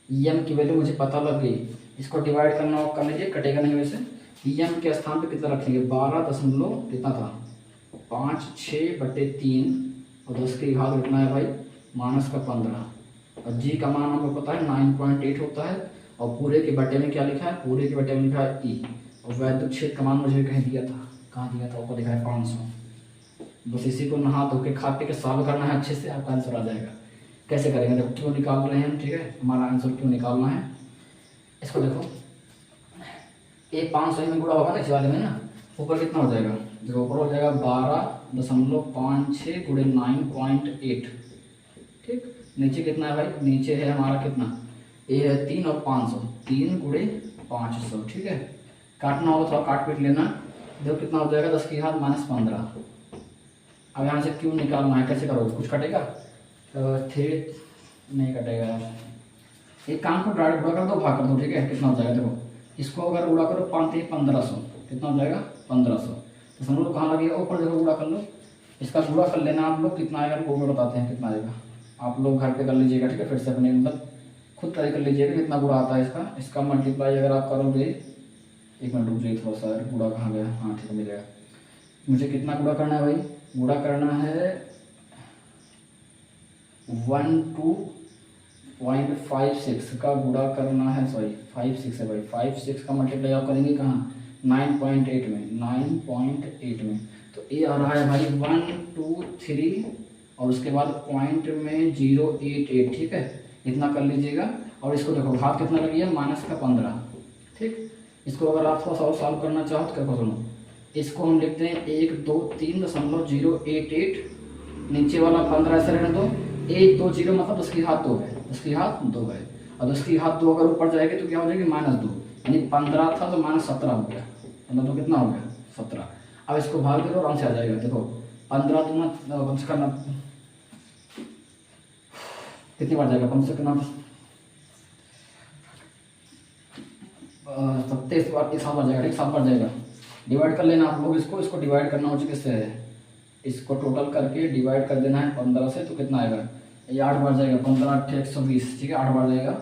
एम की वैल्यू मुझे पता लग गई, इसको डिवाइड करना कर लीजिए, कटेगा नहीं वैसे। एम के स्थान पे कितना रखेंगे, 12 दशमलव कितना था 5 बटे 3, और 10 की घात कितना है भाई माइनस का 15, और जी का मान हमको पता है 9.8 होता है, और पूरे के बटे में क्या लिखा है, पूरे के बटे में लिखा है ई, और वैद्युत क्षेत्र का मान मुझे कहीं दिया था, कहाँ दिया था, ऊपर लिखा है 500। बस इसी को नहा धो के खा पी के सॉल्व करना है, अच्छे से आपका आंसर आ जाएगा। कैसे करेंगे, देखो क्यों निकाल रहे हैं हम। ठीक है, हमारा आंसर क्यों निकालना है, इसको देखो, ये 500 में गुणा होगा ना इस वाले में ना, ऊपर कितना हो जाएगा, देखो ऊपर हो जाएगा 12.56 गुणे 9.8। ठीक, नीचे कितना है भाई, नीचे है हमारा कितना, ये है 3 और 500, 3 गुणे 500। ठीक है, काटना होगा थोड़ा काट पीट लेना, देखो कितना हो जाएगा 10 की घात माइनस 15। अब यहाँ से क्यों निकालना है, कैसे करोगे, कुछ कटेगा? 3 नहीं कटेगा यार, एक काम को डायरेक्ट गुणा कर दो, भाग कर दो। ठीक है, कितना हो जाएगा, देखो इसको अगर गुणा करो 5 1500, कितना हो जाएगा 1500। तो समझ लो कहाँ लगेगा, ऊपर देखो गुणा कर लो, इसका गुणा कर लेना आप लोग, कितना आएगा वो में बताते हैं कितना आएगा, आप लोग घर पे कर लीजिएगा। ठीक है, फिर से अपने मतलब खुद ट्राई कर लीजिएगा कितना गुणा आता है इसका। इसका मल्टीप्लाई अगर आप करोगे, एक मिनट रुक जाइए थोड़ा सा, गुणा कहाँ गया, हाँ ठीक है मिल जाएगा। मुझे कितना गुणा करना है भाई, गुणा करना है 12.56 का गुणा करना है, सॉरी 56 है भाई, 56 का मल्टीप्लाई आप करेंगे कहाँ 9.8 में, 9.8 में, तो ये आ रहा है भाई 123 और उसके बाद पॉइंट में 088। ठीक है, इतना कर लीजिएगा, और इसको देखो घात कितना लगी है माइनस का 15। ठीक, इसको अगर आप थोड़ा सा और सॉल्व करना चाहो तो क्या सुनो, इसको हम लिखते हैं 123.088, नीचे वाला 15 ऐसे रहने दो, 1 2 0 मतलब 10 की घात 2 है, 10 की घात 2 है, और 10 की घात 2 अगर ऊपर जाएगी तो क्या हो जाएगी -2, यानी 15 था तो -17 हो गया, मतलब तो कितना हो गया 17। अब इसको भाग दे दो, आराम से आ जाएगा। देखो 15 दूना कम से कम कितनी बार जाएगा, कम से कम 27 बार, 7 बार जाएगा, ठीक 7 बार जाएगा। डिवाइड कर लेना आप लोग इसको डिवाइड करना हो किससे है, इसको टोटल करके डिवाइड कर देना है 15 से, तो कितना आएगा, ये 8 बार जाएगा, 15 8 120, ठीक है 8 बार जाएगा।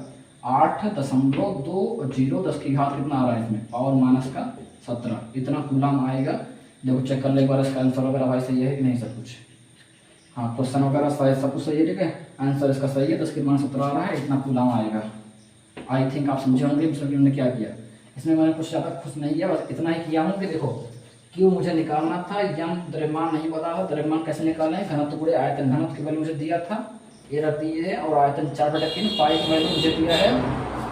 8.20 10 की घात कितना आ रहा है इसमें, पावर माइनस का 17, इतना कूलम आएगा। देखो चेक कर ले एक बार इसका आंसर वगैरह भाई सही है कि नहीं सब कुछ। हाँ क्वेश्चन वगैरह सब कुछ सही है, ठीक है आंसर इसका सही है, 10 की माइनस 17 आ रहा है, इतना कूलम आएगा। आई थिंक आप समझे होंगे हमने क्या किया इसमें। मैंने कुछ ज़्यादा कुछ नहीं किया, बस इतना ही किया हूँ कि देखो क्यों मुझे निकालना था, यम द्रव्यमान नहीं पता था, द्रव्यमान कैसे निकालें, घनत्व गुणे आयतन, घनत्व की वैल्यू मुझे दिया था, ये रख दी है, और आयतन 4/3, पाई की वैल्यू मुझे दिया है,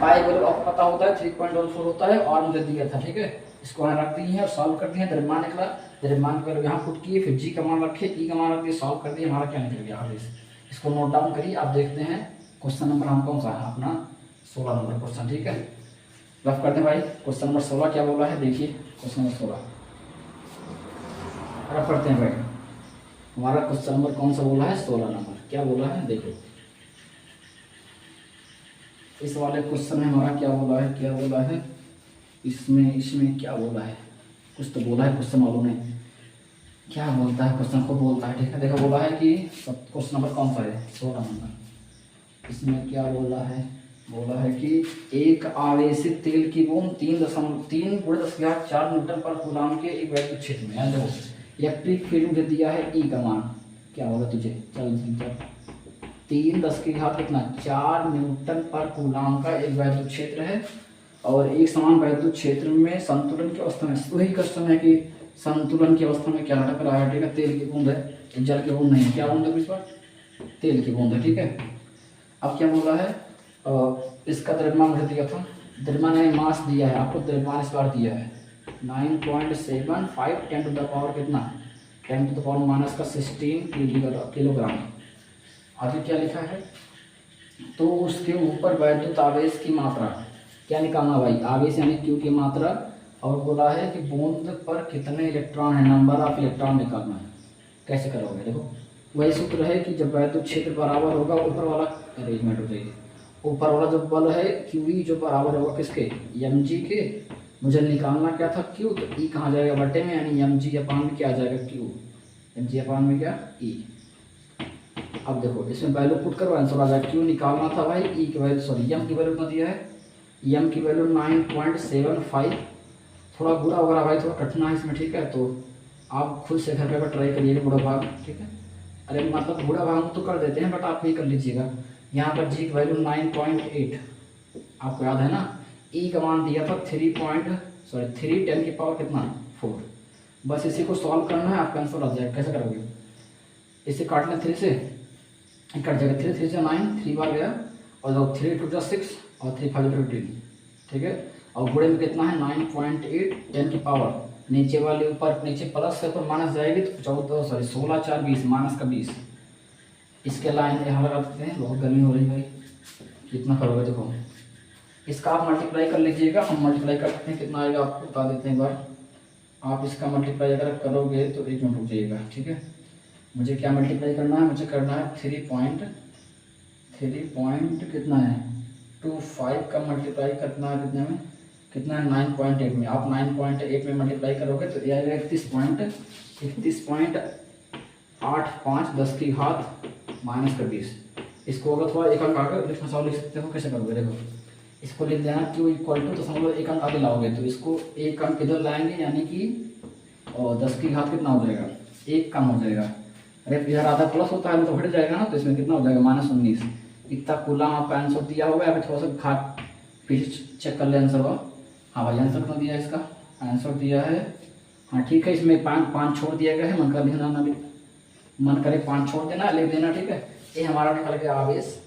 पाई वैल्यू आपको पता होता है 3.14 होता है, और मुझे दिया था, ठीक है इसको यहाँ रख दी है और सॉल्व कर दिया। द्रव्यमान निकला, द्रव्यमान की वैल्यू यहाँ पुट किए, फिर जी का मान रखे, ई का मान रख दिए, सॉल्व कर दिए, हमारा क्या निकल गया आगे। इसको नोट डाउन करिए, आप देखते हैं क्वेश्चन नंबर हम कौन सा है अपना 16 नंबर क्वेश्चन, ठीक है रफ करते हैं भाई। क्वेश्चन नंबर 16 क्या बोला है, देखिए क्वेश्चन नंबर 16 रफ करते हैं भाई। हमारा क्वेश्चन नंबर कौन सा बोला है, 16 नंबर क्या बोला है, देखो इस वाले क्वेश्चन में हमारा क्या बोला है, इसमें क्या बोला है, कुछ तो बोला है क्वेश्चन वालों ने, क्या बोलता है क्वेश्चन को बोलता है, ठीक है देखो बोला है कि क्वेश्चन नंबर कौन सा है 16 नंबर। इसमें क्या बोला है कि एक आवेशित तेल की बूंद 3.3 × 10⁴ न्यूटन पर कूलम के एक वैद्युत क्षेत्र में, देखो इलेक्ट्रिक फील्ड मुझे दिया है, ई का मान क्या होगा तुझे, चल 3 10 की घात कितना 4 न्यूटन पर कूलम का एक वैद्युत क्षेत्र है, और एक समान वैद्युत क्षेत्र में संतुलन की अवस्था में, वही क्वेश्चन है कि संतुलन की अवस्था में क्या लटक रहा है, ठीक है तेल की बूंद है, जल की बूंद नहीं, क्या बूंद है इस बार, तेल की बूंद है, ठीक है। अब क्या बोला है, इसका द्रव्यमान मुझे दिया था, द्रव्यमान ने मास दिया है आपको, द्रव्यमान इस बार दिया है 9.75 10 टू द पावर कितना 10 टू द पावर माइनस का 16 किलोग्राम। आगे क्या लिखा है, तो उसके ऊपर वैद्युत आवेश की मात्रा क्या निकालना भाई, आवेश यानी क्यू की मात्रा, और बोला है कि बूंद पर कितने इलेक्ट्रॉन है, नंबर ऑफ इलेक्ट्रॉन निकालना है। कैसे करोगे, देखो वही सूत्र है कि जब वैद्युत क्षेत्र बराबर होगा ऊपर वाला अरेंजमेंट हो जाएगी, ऊपर वाला जो बल है क्यू जो बराबर होगा किसके, एम जी के, मुझे निकालना क्या था क्यू, तो ई कहाँ जाएगा बटे में, यानी एम जी अपान में क्या आ जाएगा क्यू, एम जी अपान में क्या ई। अब देखो इसमें वैल्यू पुट करो आंसर आ जाएगा, क्यू निकालना था भाई, ई की वैल्यू सॉरी एम की वैल्यू कितना दिया है, एम की वैल्यू 9.75, थोड़ा बुरा वगैरह भाई थोड़ा कठिन है इसमें, ठीक है तो आप खुद से घर पे ट्राई करिएगा बुरा भाग, ठीक है अरे मतलब बुरा भाग तो कर देते हैं बट आप ही कर लीजिएगा। यहाँ पर जी की वैल्यू 9.8 आपको याद है ना, ई का मान दिया था 3 10 की पावर कितना 4, बस इसी को सॉल्व करना है आपका आंसर आ जाएगा। कैसे करोगे, इसे काट लें 3 से, कट जाएगा 3 3 से 9, 3 बार गया, और 3 2 6 और 3 5 15, ठीक है, और गुणे में कितना है 9.8 10 की पावर, नीचे वाले ऊपर नीचे प्लस है तो माइनस जाएगी, तो 16 4 20 माइनस का 20, इसके लाइन यहाँ लगा देते हैं, बहुत गर्मी हो रही है भाई, कितना करोगे देखो, इसका आप मल्टीप्लाई कर लीजिएगा, हम मल्टीप्लाई करते हैं कितना आएगा आपको बता देते हैं एक बार। आप इसका मल्टीप्लाई अगर करोगे तो 1 मिनट रुक जाइएगा, ठीक है मुझे क्या मल्टीप्लाई करना है, मुझे करना है 3 पॉइंट कितना है 25 का मल्टीप्लाई करना है कितने में, कितना है 9.8 में, आप 9.8 में मल्टीप्लाई करोगे तो ये आएगा 31.85 10 की घात माइनस का 20। इसको अगर थोड़ा एक अंक आगे लिखना चाहो लिख सकते हो, कैसे करोगे देखो, इसको लिख देना क्यू इक्वल टू, तो समझ एक अंक आगे लाओगे तो इसको एक अंक इधर लाएंगे, यानी कि और 10 की घात कितना हो जाएगा, एक कम हो जाएगा, अरे इधर आधा प्लस होता है तो हट जाएगा ना, तो इसमें कितना हो जाएगा -19। इतना कूलम आपका आंसर दिया होगा, या फिर थोड़ा सा घाट पीछे चेक कर ले आंसर हुआ। हाँ भाई आंसर कितना दिया है इसका, आंसर दिया है, हाँ ठीक है इसमें 5 छोड़ दिया गया है, मन कर लिखना ना, मन करे 5 छोड़ देना लिख देना, ठीक है। ये हमारा निकल गया आवेश,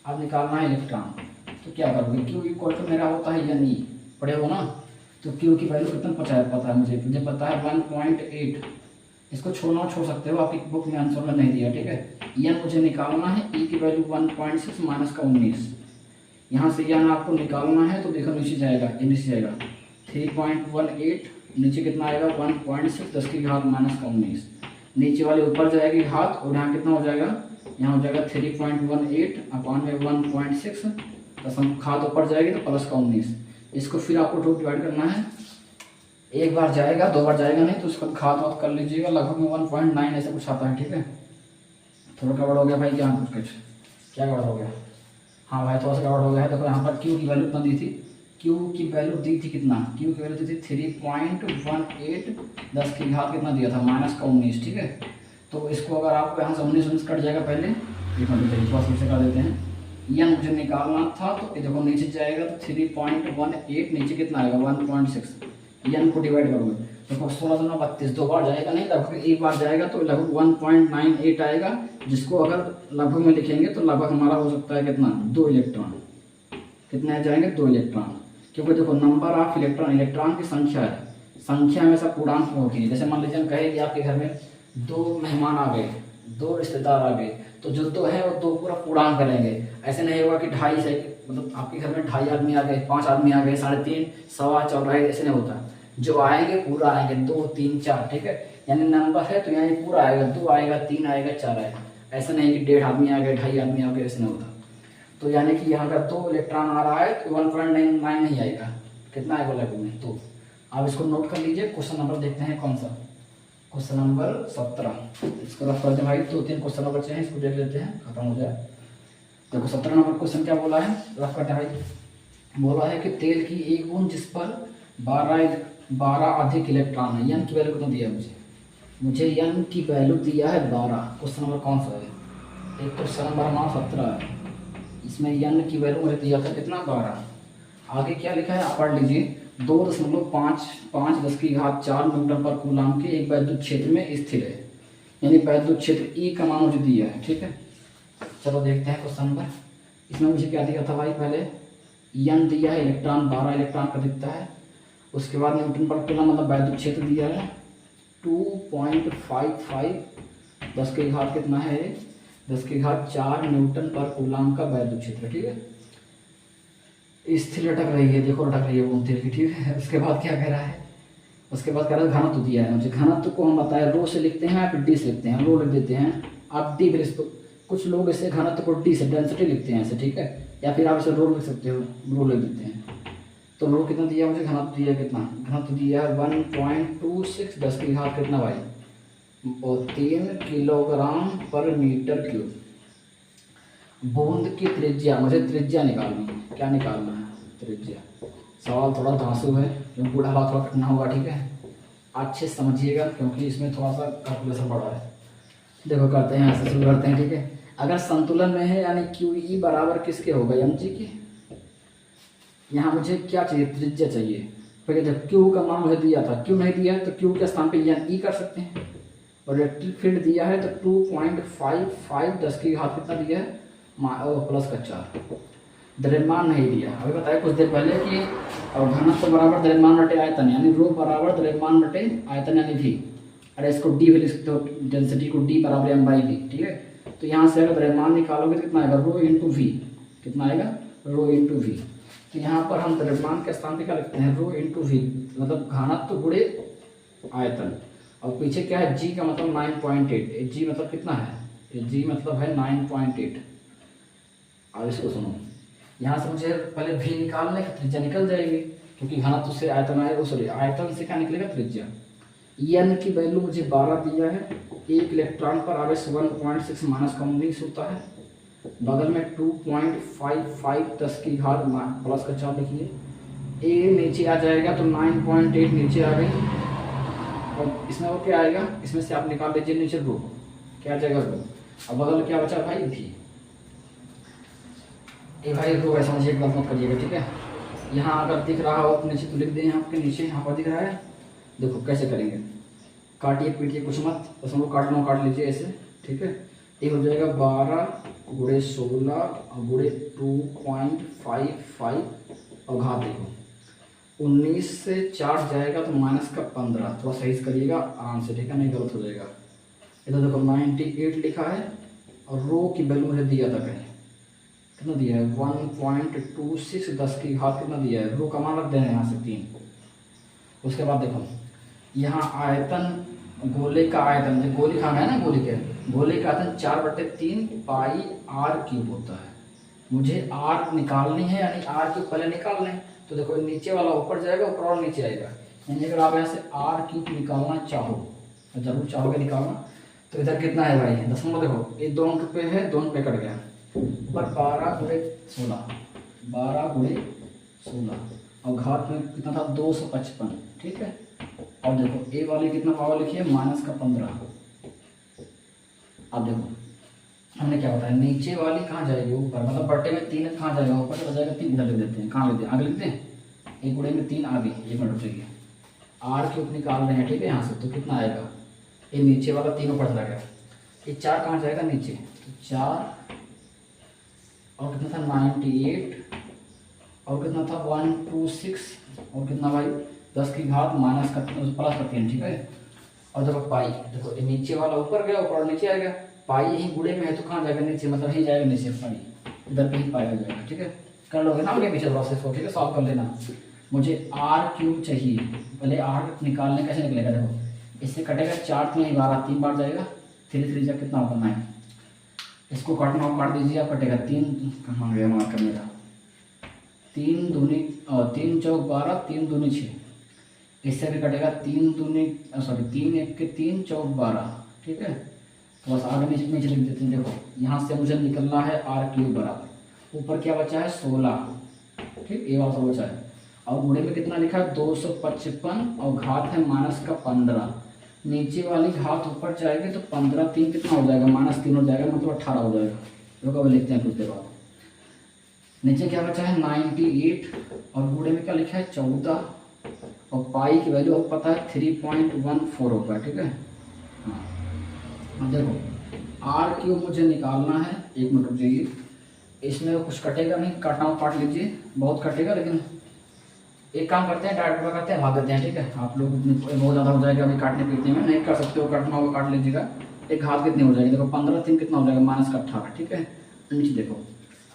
अब निकालना है इलेक्ट्रॉन, तो क्या करोगे, क्यू इक्वल टू मेरा होता है यानी पढ़े हो ना, तो क्यू की वैल्यू कितना पता है मुझे पता है 1.8, इसको छोड़ना छोड़ सकते हो, आपकी बुक में आंसर में नहीं दिया, ठीक है। एन मुझे निकालना है, ई की वैल्यू 1.6 माइनस का 19, यहाँ से यन आपको निकालना है तो देखो नीचे जाएगा, ये नीचे जाएगा 3.18, नीचे कितना आएगा 1.6 10 की घात -19, नीचे वाले ऊपर जाएगी घात और यहाँ कितना हो जाएगा, यहाँ हो जाएगा 3.18 अपॉन में 1.6 दशम घात ऊपर जाएगी तो +19। इसको फिर आपको 2 डिवाइड करना है, एक बार जाएगा 2 बार जाएगा नहीं तो उसका घात वात कर लीजिएगा, लगभग में 1.9 ऐसा कुछ आता है। ठीक है, थोड़ा गड़बड़ हो गया भाई, क्या गड़बड़ हो गया? हाँ भाई थोड़ा सा गड़बड़ हो गया है। देखो यहाँ पर क्यू की वैल्यू कितना दी थी, क्यू की वैल्यू दी थी कितना, क्यू की वैल्यू दी थी 3.18 10 की घात कितना दिया था -19। ठीक है, तो इसको अगर आपको यहाँ से 19 कट जाएगा पहले, ये थोड़ा सा से कर देते हैं, यन मुझे निकालना था तो देखो नीचे जाएगा तो 3.18 नीचे कितना आएगा 1.6, यन को डिवाइड करोगे देखो 16 दूना 32, 2 बार जाएगा नहीं, लगभग एक बार जाएगा तो लगभग 1.98 आएगा, जिसको अगर लगभग में लिखेंगे तो लगभग हमारा हो सकता है कितना 2 इलेक्ट्रॉन। कितने जाएंगे 2 इलेक्ट्रॉन, क्योंकि देखो नंबर ऑफ इलेक्ट्रॉन, इलेक्ट्रॉन की संख्या है, संख्या हमेशा पूर्णांक में होती है। जैसे मान लीजिए हम कहें कि आपके घर में 2 मेहमान आ गए, 2 रिश्तेदार आ गए, तो जो 2 है वो 2 पूरा पूर्णांक करेंगे। ऐसे नहीं होगा कि 2.5 से, मतलब आपके घर में 2.5 आदमी आ गए, 5 आदमी आ गए, 3.5 सवा चल रहा है, ऐसे नहीं होता। जो आएंगे पूरा आएंगे 2 3 4। ठीक है, यानी नंबर है तो यहाँ पूरा आएगा, 2 आएगा 3 आएगा 4 आएगा, ऐसा नहीं कि 1.5 आदमी आ गए 2.5 आदमी आ गए, ऐसे नहीं होता। तो यानी कि यहाँ पर 2 इलेक्ट्रॉन आ रहा है तो 1.99 नहीं आएगा, कितना आएगा लगभग में 2। आप इसको नोट कर लीजिए। क्वेश्चन नंबर देखते हैं कौन सा, क्वेश्चन नंबर 17। इसको रफ करते हैं भाई, 2-3 क्वेश्चन बचे हैं, इसको देख लेते हैं, खत्म हो जाए। देखो 17 नंबर क्वेश्चन क्या बोला है, रफ करते हैं भाई। बोला है कि तेल की एक बूंद जिस पर 12 अधिक इलेक्ट्रॉन है, यन की वैल्यू कितना दिया है मुझे यन की वैल्यू दिया है 12। क्वेश्चन नंबर कौन सा है, एक क्वेश्चन नंबर हमारा 17 है, इसमें यन की वैल्यू मुझे दिया था कितना 12। आगे क्या लिखा है आप पढ़ लीजिए, 2.55 10 की घात 4 न्यूटन पर कूलाम के एक वैद्युत क्षेत्र में स्थिर है, यानी वैद्युत क्षेत्र ई का मान मुझे दिया है। ठीक है, चलो देखते हैं क्वेश्चन नंबर। इसमें मुझे क्या दिया था भाई, पहले यन दिया है इलेक्ट्रॉन 12 इलेक्ट्रॉन का दिखता है, उसके बाद न्यूटन पर कूलाम मतलब वैद्युत क्षेत्र दिया है 2.55 10 की घात कितना है 10 की घात 4 न्यूटन पर कूलाम का वैद्युत क्षेत्र। ठीक है, स्थिर लटक रही है, देखो लटक रही है बूंद तेल की। ठीक है, उसके बाद क्या कह रहा है, उसके बाद कह रहा है घनत्व दिया है मुझे, घनत्व को हम बताए रो से लिखते हैं या फिर डी से लिखते हैं, रो लिख देते हैं आप डी, फिर कुछ लोग इसे घनत्व को डी से डेंसिटी लिखते हैं ऐसे। ठीक है, या फिर आप इसे रो लिख सकते हो, रो लिख देते हैं। तो रो कितना दिया मुझे, घनत्व दिया कितना, घनत्व दिया है 1.26 10 की घात कितना भाई और 3 किलोग्राम पर मीटर क्यूब। बूंद की त्रिज्या, मुझे त्रिज्या निकालनी है, क्या निकालना है त्रिज्या। सवाल थोड़ा धांसू है, क्योंकि बूढ़ा बात थोड़ा कठिन होगा। ठीक है, अच्छे समझिएगा क्योंकि इसमें थोड़ा सा कैलकुलेशन पड़ा है। देखो करते हैं, ऐसे शुरू करते हैं। ठीक है, अगर संतुलन में है यानी क्यू ई बराबर किसके होगा, एम जी के। यहाँ मुझे क्या चाहिए, त्रिज्या चाहिए। पहले जब क्यू का मान मुझे दिया था, क्यू नहीं दिया है तो क्यू के स्थान पे एन ई कर सकते हैं, और इलेक्ट्रिक फील्ड दिया है तो 2.55 10 की घात कितना दिया है प्लस का 4। द्रव्यमान नहीं दिया, अभी बताया कुछ देर पहले कि घनत्व बराबर द्रव्यमान बटे आयतन, यानी रो बराबर द्रव्यमान बटे आयतन यानी भी। अरे इसको डी भी लिख सकते हो, डेंसिटी को डी बराबर एम बाई वी। ठीक है, तो यहाँ से अगर द्रव्यमान निकालोगे तो कितना आएगा रो इंटू वी, कितना आएगा रो इंटू वी। तो यहाँ पर हम द्रव्यमान के स्थान पे क्या लिखते हैं रो इंटू वी, मतलब घनत्व गुणे आयतन, और पीछे क्या है जी का मतलब 9.8, जी मतलब कितना है, जी मतलब है 9.8। अब इसको सुनो, यहाँ से मुझे पहले भी निकालने की त्रिज्या निकल जाएगी, क्योंकि घनत्व से आयतन आएगा, सॉरी आयतन से क्या निकलेगा त्रिज्या। एन की वैल्यू मुझे 12 दिया है, एक इलेक्ट्रॉन पर आवेश 1.6 -19 होता है, बगल में 2.55 10 की घात प्लस का 4 लिखिए। ए नीचे आ जाएगा तो 9.8 नीचे आ गई, और इसमें वो क्या आएगा, इसमें से आप निकाल लीजिए नीचे रो, क्या आ जाएगा रो। अब बगल क्या बचा भाई भी, ए भाई रो ऐसा मुझे एक बात मत करिएगा। ठीक है, यहाँ अगर दिख रहा हो नीचे तो लिख दें, आपके नीचे यहाँ पर दिख रहा है, देखो कैसे करेंगे, काटिए पीटिए कुछ मत, बस हमको काट लीजिए ऐसे। ठीक है, ये हो जाएगा 12 गुणे 16 गुणे 2.55 और घात देखो 19 से 4 जाएगा तो माइनस का 15, थोड़ा सही से करिएगा आराम से। ठीक है, नहीं गलत हो जाएगा। इधर देखो 98 लिखा है, और रो की वैल्यू मुझे दिया था कहीं कितना दिया है 1.26 10 की घात कितना दिया है, रो का मान रख देना यहाँ से 3। उसके बाद देखो यहाँ आयतन, गोले का आयतन, जो गोली खाना है ना, गोले का आयतन 4/3 पाई आर क्यूब होता है। मुझे आर निकालनी है, यानी आर क्यूब पहले निकालना है। तो देखो नीचे वाला ऊपर जाएगा, ऊपर और नीचे आएगा, यानी अगर आप यहाँ से आर क्यूब निकालना चाहो, तो जरूर चाहोगे निकालना, तो इधर कितना है भाई, दशमलव देखो ये 2 अंक पे है, 2 अंक पे कट गया, ऊपर 12 गुणे 16, 12 गुणे 16 और घात में कितना था 255, ठीक है। और देखो ए वाली कितना पावर लिखी है -15। अब देखो हमने क्या बताया, नीचे वाली कहाँ जाएगी ऊपर, मतलब बट्टे में 3 कहाँ जाएगा ऊपर, तो जाएगा 3 इधर लिख देते हैं, कहाँ लिखते हैं आगे लिखते हैं, 1 गुणे में 3 आगे, 1 मिनट चाहिए, आर क्यूब निकाल रहे हैं, ठीक है। यहाँ से तो कितना आएगा, ये नीचे वाला 3 ऊपर चला गया, ये 4 कहाँ जाएगा नीचे, तो 4 और कितना था 98 और कितना था 126 और कितना भाई 10 की घात माइनस का प्लस का 3, ठीक है। और देखो पाई, देखो ये नीचे वाला ऊपर गया, ऊपर और नीचे आ गया, पाई यही गुणे में है तो कहाँ जाएगा नीचे, मतलब यही जाएगा नीचे, पाई इधर पे ही पाई हो जाएगा, ठीक है। कर लोगे ना आगे पीछे प्रोसेस को, ठीक है, सॉल्व कर लेना। मुझे आर क्यूब चाहिए, पहले आर निकालने कैसे निकलेगा, देखो इससे कटेगा 4 में 12, 3 बार जाएगा, 3 3 जा कितना करना है, इसको काटना हो काट दीजिए, आप कटेगा 3, कहाँ गया मार्कर मेरा, 3 दूनी 3 चौक 12, 3 दूनी 6, इससे भी कटेगा 3 दूनी 3 1 के 3 चौक 12, ठीक है। तो बस आगे नीचे नीचे लिख देते हैं, देखो यहाँ से मुझे निकलना है आर क्यूब बराबर, ऊपर क्या बचा है 16, ठीक, ये वाला बचा है, और गुणे में कितना लिखा है 255 और घात है -15, नीचे वाली घात ऊपर जाएगी तो 15 3 कितना हो जाएगा, -3 हो जाएगा, मतलब 18 हो जाएगा। तो कब लिखते हैं कुछ देर बाद, नीचे क्या बचा है 98 और गुणे में क्या लिखा है 14 और पाई की वैल्यू अब पता है 3.14 होगा, ठीक है। हाँ अब देखो आर क्यूब मुझे निकालना है, 1 मिनट रुक जाइए, इसमें कुछ कटेगा नहीं, काटना हो काट लीजिए, बहुत कटेगा, लेकिन एक काम करते हैं डायरेक्ट करते हैं, भाग देते हैं, ठीक है। आप लोग बहुत ज़्यादा हो जाएगा अभी काटने पीटने में, नहीं कर सकते हो, काटना होगा काट लीजिएगा। एक घात कितनी हो जाएगी, देखो 15 3 कितना हो जाएगा -18, ठीक है। नीचे देखो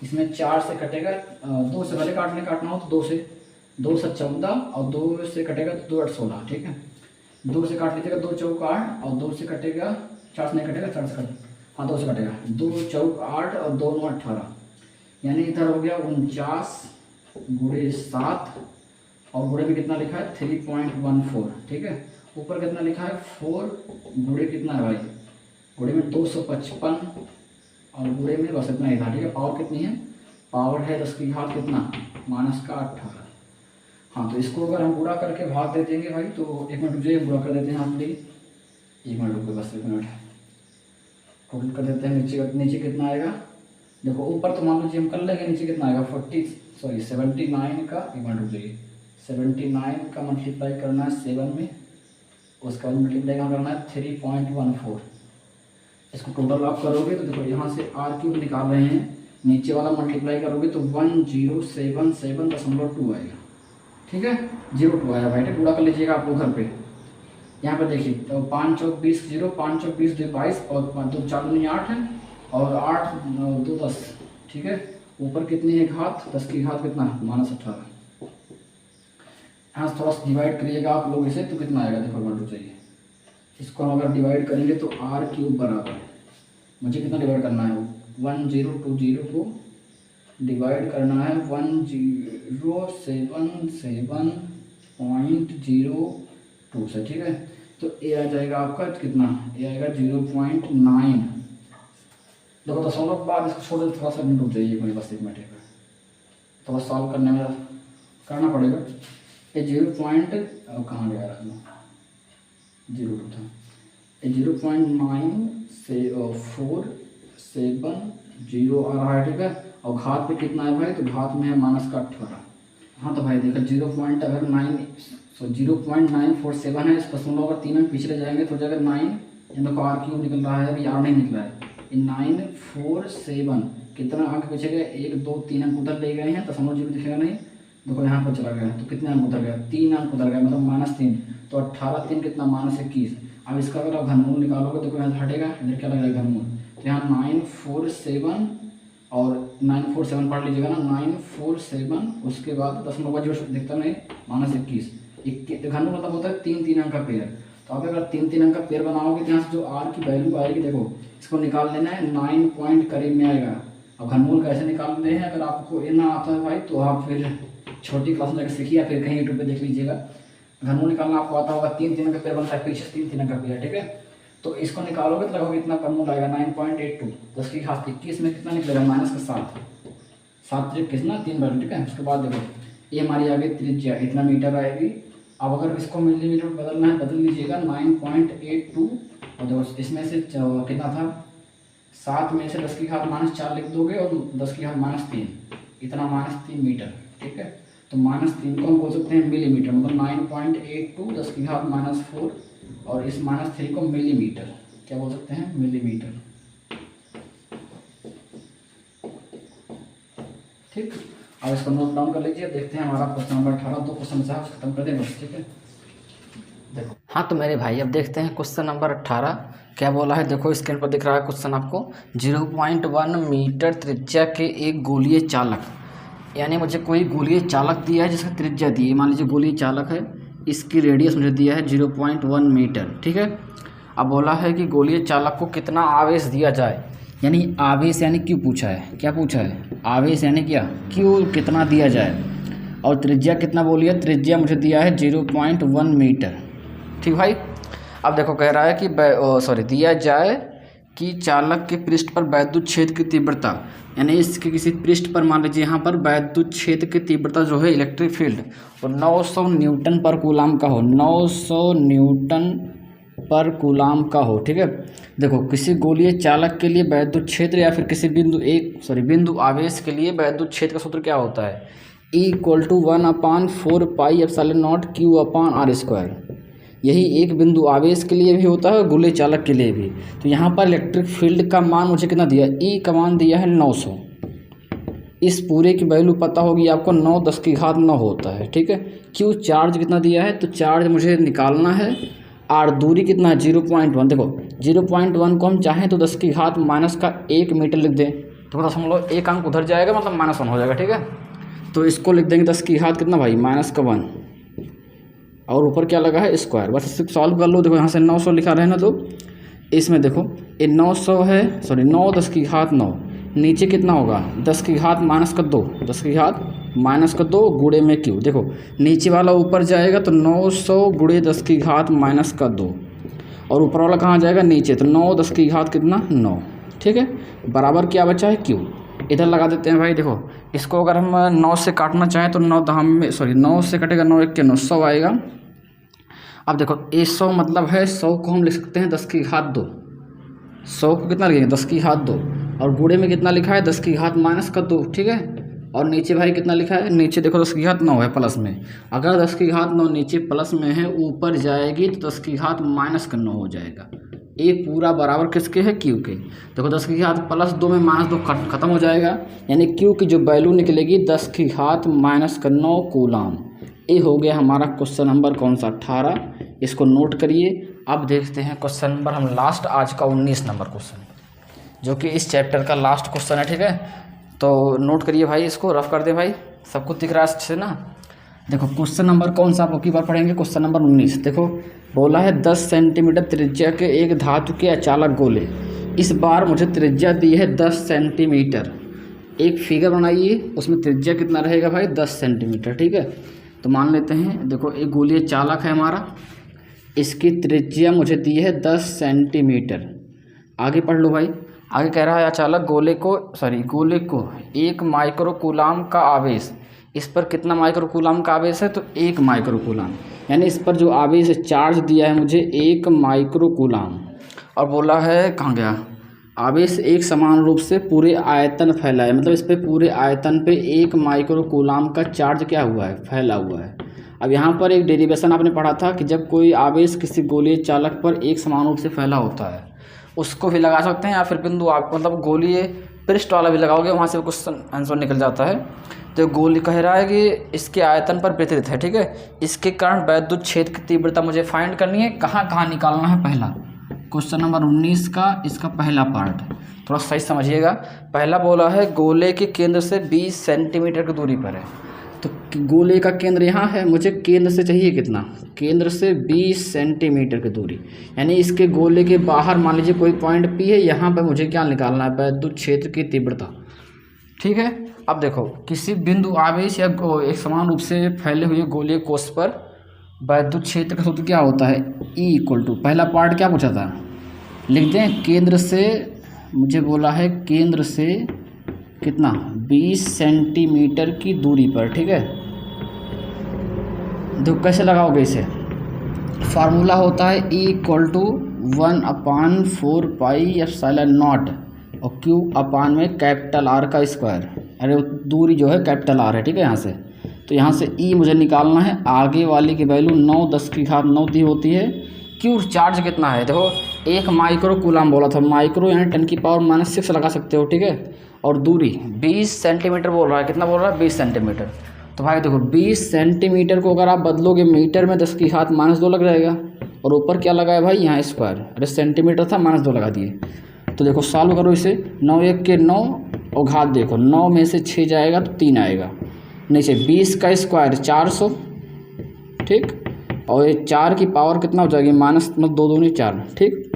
इसमें 4 से कटेगा, 2 से पहले काटना हो तो 2 से 14 और 2 से कटेगा तो 2 8 16, ठीक है। 2 से काट लीजिएगा, 2 चौक 8 और 2 से कटेगा, 4 से नहीं कटेगा, 4 से कटेगा, हाँ 2 से कटेगा, 2 चौक 8 और 2 9 18, यानी इधर हो गया 49 गुणे 7 और गुणे में कितना लिखा है 3.14, ठीक है। ऊपर कितना लिखा है 4 गुणे कितना है भाई, गुणे में 255 और गुणे में बस इतना ही था, ठीक है। पावर कितनी है, पावर है 10 की घात कितना -18। हाँ तो इसको अगर हम गुणा करके भाग दे देंगे भाई, तो 1 मिनट रुकिए, गुणा कर देते हैं हम प्लीज, 1 मिनट रुको, बस 1 मिनट टोटल कर देते हैं। नीचे कितना आएगा, देखो ऊपर तो मान लीजिए हम कर लेंगे, नीचे कितना आएगा 79 का, 1 मिनट रुक जाइए, 79 का मल्टीप्लाई करना है 7 में, उसका मल्टीप्लाई करना है 3.14, इसको टोटल आप करोगे तो देखो यहाँ से आर क्यूब निकाल रहे हैं, नीचे वाला मल्टीप्लाई करोगे तो 1077.2 आएगा, ठीक है। 02 आया भाई, गुणा कर लीजिएगा आप लोग घर पे। यहाँ पर देखिए तो 5 चौक 20 0, 5 चौक 20 2 22 और 2 4 दूनी 8 है और 8 2 10, ठीक है। ऊपर कितनी है घात, 10 की घात कितना -18, यहाँ थोड़ा सा डिवाइड करिएगा आप लोग इसे, तो कितना आएगा देखो मान लो चाहिए, इसको हम अगर डिवाइड करेंगे तो आर क्यूब बराबर मुझे कितना डिवाइड करना है, 1020 को डिवाइड करना है 1077.02 से, ठीक है। तो ए आ जाएगा आपका कितना, ए आएगा 0.9। देखो तो सॉल्व बाद इसको छोड़ दे, थोड़ा सा रुक जाइए कोई बस 1 मिनट, थोड़ा सॉल्व करने में करना पड़ेगा। ये 0 पॉइंट कहाँ गया रखना, 02 था, ये 0.947 आ रहा है, ठीक है। और घात पे कितना है भाई, तो घात में है -18। हाँ तो भाई देखो 0.947 है, इस दशमलव अगर 3 अंक पिछले जाएंगे तो जाएगा 9, ये देखो आर क्यूब निकल रहा है, अभी आर नहीं निकला है, 947 कितना अंक पीछे गए, 1 2 3 अंक उधर ले गए हैं, दशमलव जीरो दिखेगा नहीं, देखो यहाँ पर चला गया, तो कितने अंक उधर गया, 3 अंक उधर गया, मतलब -3, तो 18 3 कितना -21। अब इसका अगर आप घनमूल निकालोगे तो यहाँ हटेगा, इधर क्या लगेगा घनमूल, तो यहाँ 947 और 947 पढ़ लीजिएगा ना, 947, उसके बाद 0.0 दिखता नहीं, -21, घनमूल मतलब होता है 3 अंक का पेयर। तो आप अगर 3 अंक का पेयर बनाओगे तो यहाँ से जो आर की वैल्यू आएगी, देखो इसको निकाल लेना है, 9 पॉइंट करीब में आएगा। अब घनमूल कैसे निकालते हैं, अगर आपको ये ना आता है भाई तो आप फिर छोटी क्लास में जाकर सीखिए या फिर कहीं यूट्यूब पे देख लीजिएगा। घनमूल निकालना आपको आता होगा, 3 अंक का पेयर बनता है, पीछे 3 अंक का पेयर, ठीक है। तो इसको निकालोगे तो लगभग इतना घनमूल आएगा 9.82, 10 की घात 21 में कितना निकलेगा, -7, 7 3 कितना 3 वैल्यू, ठीक है। उसके बाद देखो ये हमारी आ गई त्रिज्या, इतना मीटर आएगी। अब अगर इसको मिलीमीटर में बदलना है, बदल लीजिएगा 9.82, और देखो इसमें से कितना था, 7 में से 10 की घात -4 लिख दोगे और 10 की घात -3, इतना -3 मीटर, ठीक है। तो -3 को हम बोल सकते हैं मिलीमीटर, मतलब 9.82 10 की घात -4 और इस -3 को मिलीमीटर, क्या बोल सकते हैं, मिलीमीटर, ठीक। अब इसको नोट डाउन कर लीजिए, देखते हैं हमारा क्वेश्चन नंबर 18, 2 क्वेश्चन से खत्म कर दें बस, ठीक है। देखो हाँ तो मेरे भाई अब देखते हैं क्वेश्चन नंबर 18 क्या बोला है। देखो स्क्रीन पर दिख रहा है क्वेश्चन आपको, 0.1 मीटर त्रिज्या के एक गोलीय चालक, यानी मुझे कोई गोलीय चालक दिया है जिसका त्रिज्या दी है, मान लीजिए गोलीय चालक है, इसकी रेडियस मुझे दिया है 0.1 मीटर, ठीक है। अब बोला है कि गोलीय चालक को कितना आवेश दिया जाए, यानी आवेश यानी क्यू पूछा है, क्या पूछा है, आवेश यानी क्या, क्यू कितना दिया जाए, और त्रिज्या कितना बोलिए, त्रिज्या मुझे दिया है 0.1 मीटर, ठीक भाई। अब देखो कह रहा है कि दिया जाए कि चालक के पृष्ठ पर वैद्युत क्षेत्र की तीव्रता, यानी इसके किसी पृष्ठ पर मान लीजिए यहाँ पर वैद्युत क्षेत्र की तीव्रता जो है इलेक्ट्रिक फील्ड, और 900 न्यूटन पर कूलाम का हो, 900 न्यूटन पर कूलाम का हो, ठीक है। देखो किसी गोलीय चालक के लिए वैद्युत क्षेत्र या फिर किसी बिंदु आवेश के लिए वैद्युत क्षेत्र का सूत्र क्या होता है, E=1/4πε0Q/r²। यही एक बिंदु आवेश के लिए भी होता है और गोलीय चालक के लिए भी। तो यहाँ पर इलेक्ट्रिक फील्ड का मान मुझे कितना दिया, E का मान दिया है 900, इस पूरे की वैल्यू पता होगी आपको, 9 10 की घात 9 होता है, ठीक है। Q चार्ज कितना दिया है, तो चार्ज मुझे निकालना है, R दूरी कितना है 0.1, देखो 0.1 को हम चाहें तो 10 की घात -1 मीटर लिख दें, तो 1 अंक उधर जाएगा, मतलब -1 हो जाएगा, ठीक है। तो इसको लिख देंगे 10 की घात कितना भाई, -1, और ऊपर क्या लगा है, स्क्वायर, बस इसको सॉल्व कर लो। देखो यहाँ से 900 लिखा रहे ना, तो इसमें देखो ये 900 है, 9 10 की घात 9, नीचे कितना होगा 10 की घात -2, 10 की घात -2 गुणे में क्यू, देखो नीचे वाला ऊपर जाएगा तो 900 गुणे 10 की घात -2, और ऊपर वाला कहाँ जाएगा, नीचे, तो 9 10 की घात कितना 9, ठीक है, बराबर क्या बचा है क्यू। इधर लगा देते हैं भाई। देखो इसको अगर हम 9 से काटना चाहें तो 9 से कटेगा 9 1 के 9, 100 आएगा। अब देखो 100 मतलब है 100 को हम लिख सकते हैं 10 की घात 2, 100 को कितना लिखेंगे 10 की घात 2, और गुणे में कितना लिखा है 10 की घात -2, ठीक है। और नीचे भाई कितना लिखा है, नीचे देखो 10 की घात 9 है प्लस में, अगर 10 की घात 9 नीचे प्लस में है, ऊपर जाएगी तो 10 की घात -9 हो जाएगा। ये पूरा बराबर किसके है, क्यू के। देखो 10 की घात +2 में -2 खत्म हो जाएगा, यानी क्यू की जो वैल्यू निकलेगी 10 की घात -9 कूलाम। ये हो गया हमारा क्वेश्चन नंबर कौन सा, 18, इसको नोट करिए। अब देखते हैं क्वेश्चन नंबर हम लास्ट आज का 19 नंबर क्वेश्चन, जो कि इस चैप्टर का लास्ट क्वेश्चन है, ठीक है। तो नोट करिए भाई, इसको रफ कर दे भाई, सब कुछ दिख रहा है अच्छे से ना। देखो क्वेश्चन नंबर कौन सा आप की बार पढ़ेंगे, क्वेश्चन नंबर 19। देखो बोला है 10 सेंटीमीटर त्रिज्या के एक धातु के अचालक गोले, इस बार मुझे त्रिज्या दी है 10 सेंटीमीटर। एक फिगर बनाइए, उसमें त्रिज्या कितना रहेगा भाई 10 सेंटीमीटर, ठीक है। तो मान लेते हैं, देखो एक गोलीय चालक है हमारा, इसकी त्रिज्या मुझे दी है 10 सेंटीमीटर। आगे पढ़ लो भाई, आगे कह रहा है अचालक गोले को 1 माइक्रोकूलाम का आवेश, इस पर कितना माइक्रोकूलाम का आवेश है, तो 1 माइक्रोकूलाम, यानी इस पर जो आवेश चार्ज दिया है मुझे 1 माइक्रोकूलाम। और बोला है कहाँ गया, आवेश एक समान रूप से पूरे आयतन फैला है, मतलब इस पे पूरे आयतन पे 1 माइक्रोकूलाम का चार्ज क्या हुआ है, फैला हुआ है। अब यहाँ पर एक डेरिवेशन आपने पढ़ा था कि जब कोई आवेश किसी गोलीय चालक पर एक समान रूप से फैला होता है, उसको भी लगा सकते हैं, या फिर बिंदु आप मतलब गोलीय पृष्ठ वाला भी लगाओगे, वहाँ से कुछ आंसर निकल जाता है। तो गोली कह रहा है कि इसके आयतन पर वितरित है, ठीक है। इसके कारण वैद्युत क्षेत्र की तीव्रता मुझे फाइंड करनी है, कहाँ कहाँ निकालना है, पहला क्वेश्चन नंबर 19 का इसका पहला पार्ट। थोड़ा सही समझिएगा। पहला बोला है गोले के केंद्र से 20 सेंटीमीटर की दूरी पर है, तो गोले का केंद्र यहाँ है, मुझे केंद्र से चाहिए कितना, केंद्र से 20 सेंटीमीटर की दूरी, यानी इसके गोले के बाहर मान लीजिए कोई पॉइंट P है, यहाँ पर मुझे क्या निकालना है, वैद्युत क्षेत्र की तीव्रता। ठीक है, अब देखो किसी बिंदु आवेश या एक समान रूप से फैले हुए गोलीय कोश पर वैद्युत क्षेत्र का सूत्र क्या होता है, E = पहला पार्ट क्या पूछा था, लिख दें केंद्र से, मुझे बोला है केंद्र से कितना 20 सेंटीमीटर की दूरी पर। ठीक है, तो कैसे लगाओगे इसे, फार्मूला होता है E = 1/4 πε0 और Q में कैपिटल R का स्क्वायर। अरे दूरी जो है कैपिटल R है, ठीक है, यहाँ से, तो यहाँ से E मुझे निकालना है, आगे वाली की वैल्यू 9×10⁹ दी होती है। Q चार्ज कितना है, देखो 1 माइक्रो कूलम बोला था, माइक्रो यानी 10⁻⁻6 लगा सकते हो। ठीक है, और दूरी 20 सेंटीमीटर बोल रहा है, कितना बोल रहा है 20 सेंटीमीटर। तो भाई देखो 20 सेंटीमीटर को अगर आप बदलोगे मीटर में 10⁻2 लग जाएगा, और ऊपर क्या लगा है भाई यहाँ स्क्वायर, अरे सेंटीमीटर था -2 लगा दिए। तो देखो सॉल्व करो इसे, 9 1 के 9 और घात देखो 9 में से 6 जाएगा तो 3 आएगा, नीचे 20 का स्क्वायर 400, ठीक, और ये 4 की पावर कितना हो जाएगी -2 दूनी 4। ठीक,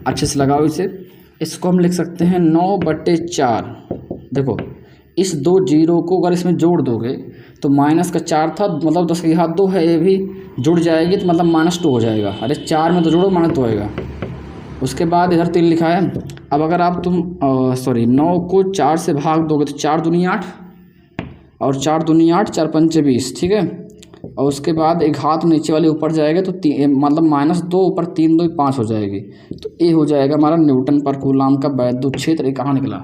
अच्छे से लगाओ इसे, इसको हम लिख सकते हैं 9/4। देखो इस 2 जीरो को अगर इसमें जोड़ दोगे तो -4 था, मतलब 10⁻2 है, ये भी जुड़ जाएगी तो मतलब -2 हो जाएगा। अरे 4 में तो जोड़ो -2 आएगा। उसके बाद इधर 3 लिखा है। अब अगर आप 9 को 4 से भाग दोगे तो 4 दूनी 8 और 4 दूनी 8, 4 पंचे 20। ठीक है, और उसके बाद एक घात नीचे वाले ऊपर जाएगा तो मतलब -2 ऊपर 3 2 5 हो जाएगी, तो ये हो जाएगा हमारा न्यूटन पर कूलम का वैद्युत क्षेत्र। ये कहाँ निकला,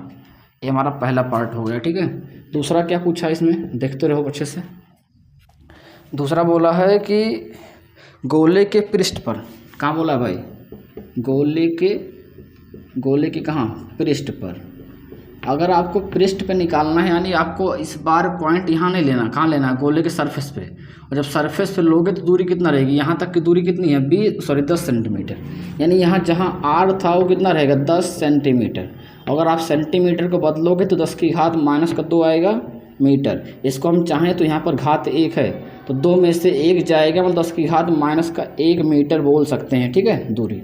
ये हमारा पहला पार्ट हो गया। ठीक है, दूसरा क्या पूछा इसमें, देखते रहो अच्छे से। दूसरा बोला है कि गोले के पृष्ठ पर, कहाँ बोला भाई, गोले के कहाँ, पृष्ठ पर। अगर आपको पृष्ठ पे निकालना है, यानी आपको इस बार पॉइंट यहाँ नहीं लेना, कहाँ लेना है, गोले के सरफेस पे। और जब सरफेस पे लोगे तो दूरी कितना रहेगी, यहाँ तक की दूरी कितनी है 10 सेंटीमीटर, यानी यहाँ जहाँ R था वो कितना रहेगा 10 सेंटीमीटर। अगर आप सेंटीमीटर को बदलोगे तो 10⁻2 आएगा मीटर। इसको हम चाहें तो यहाँ पर घात 1 है तो 2 में से 1 जाएगा, मतलब 10⁻1 मीटर बोल सकते हैं। ठीक है, दूरी।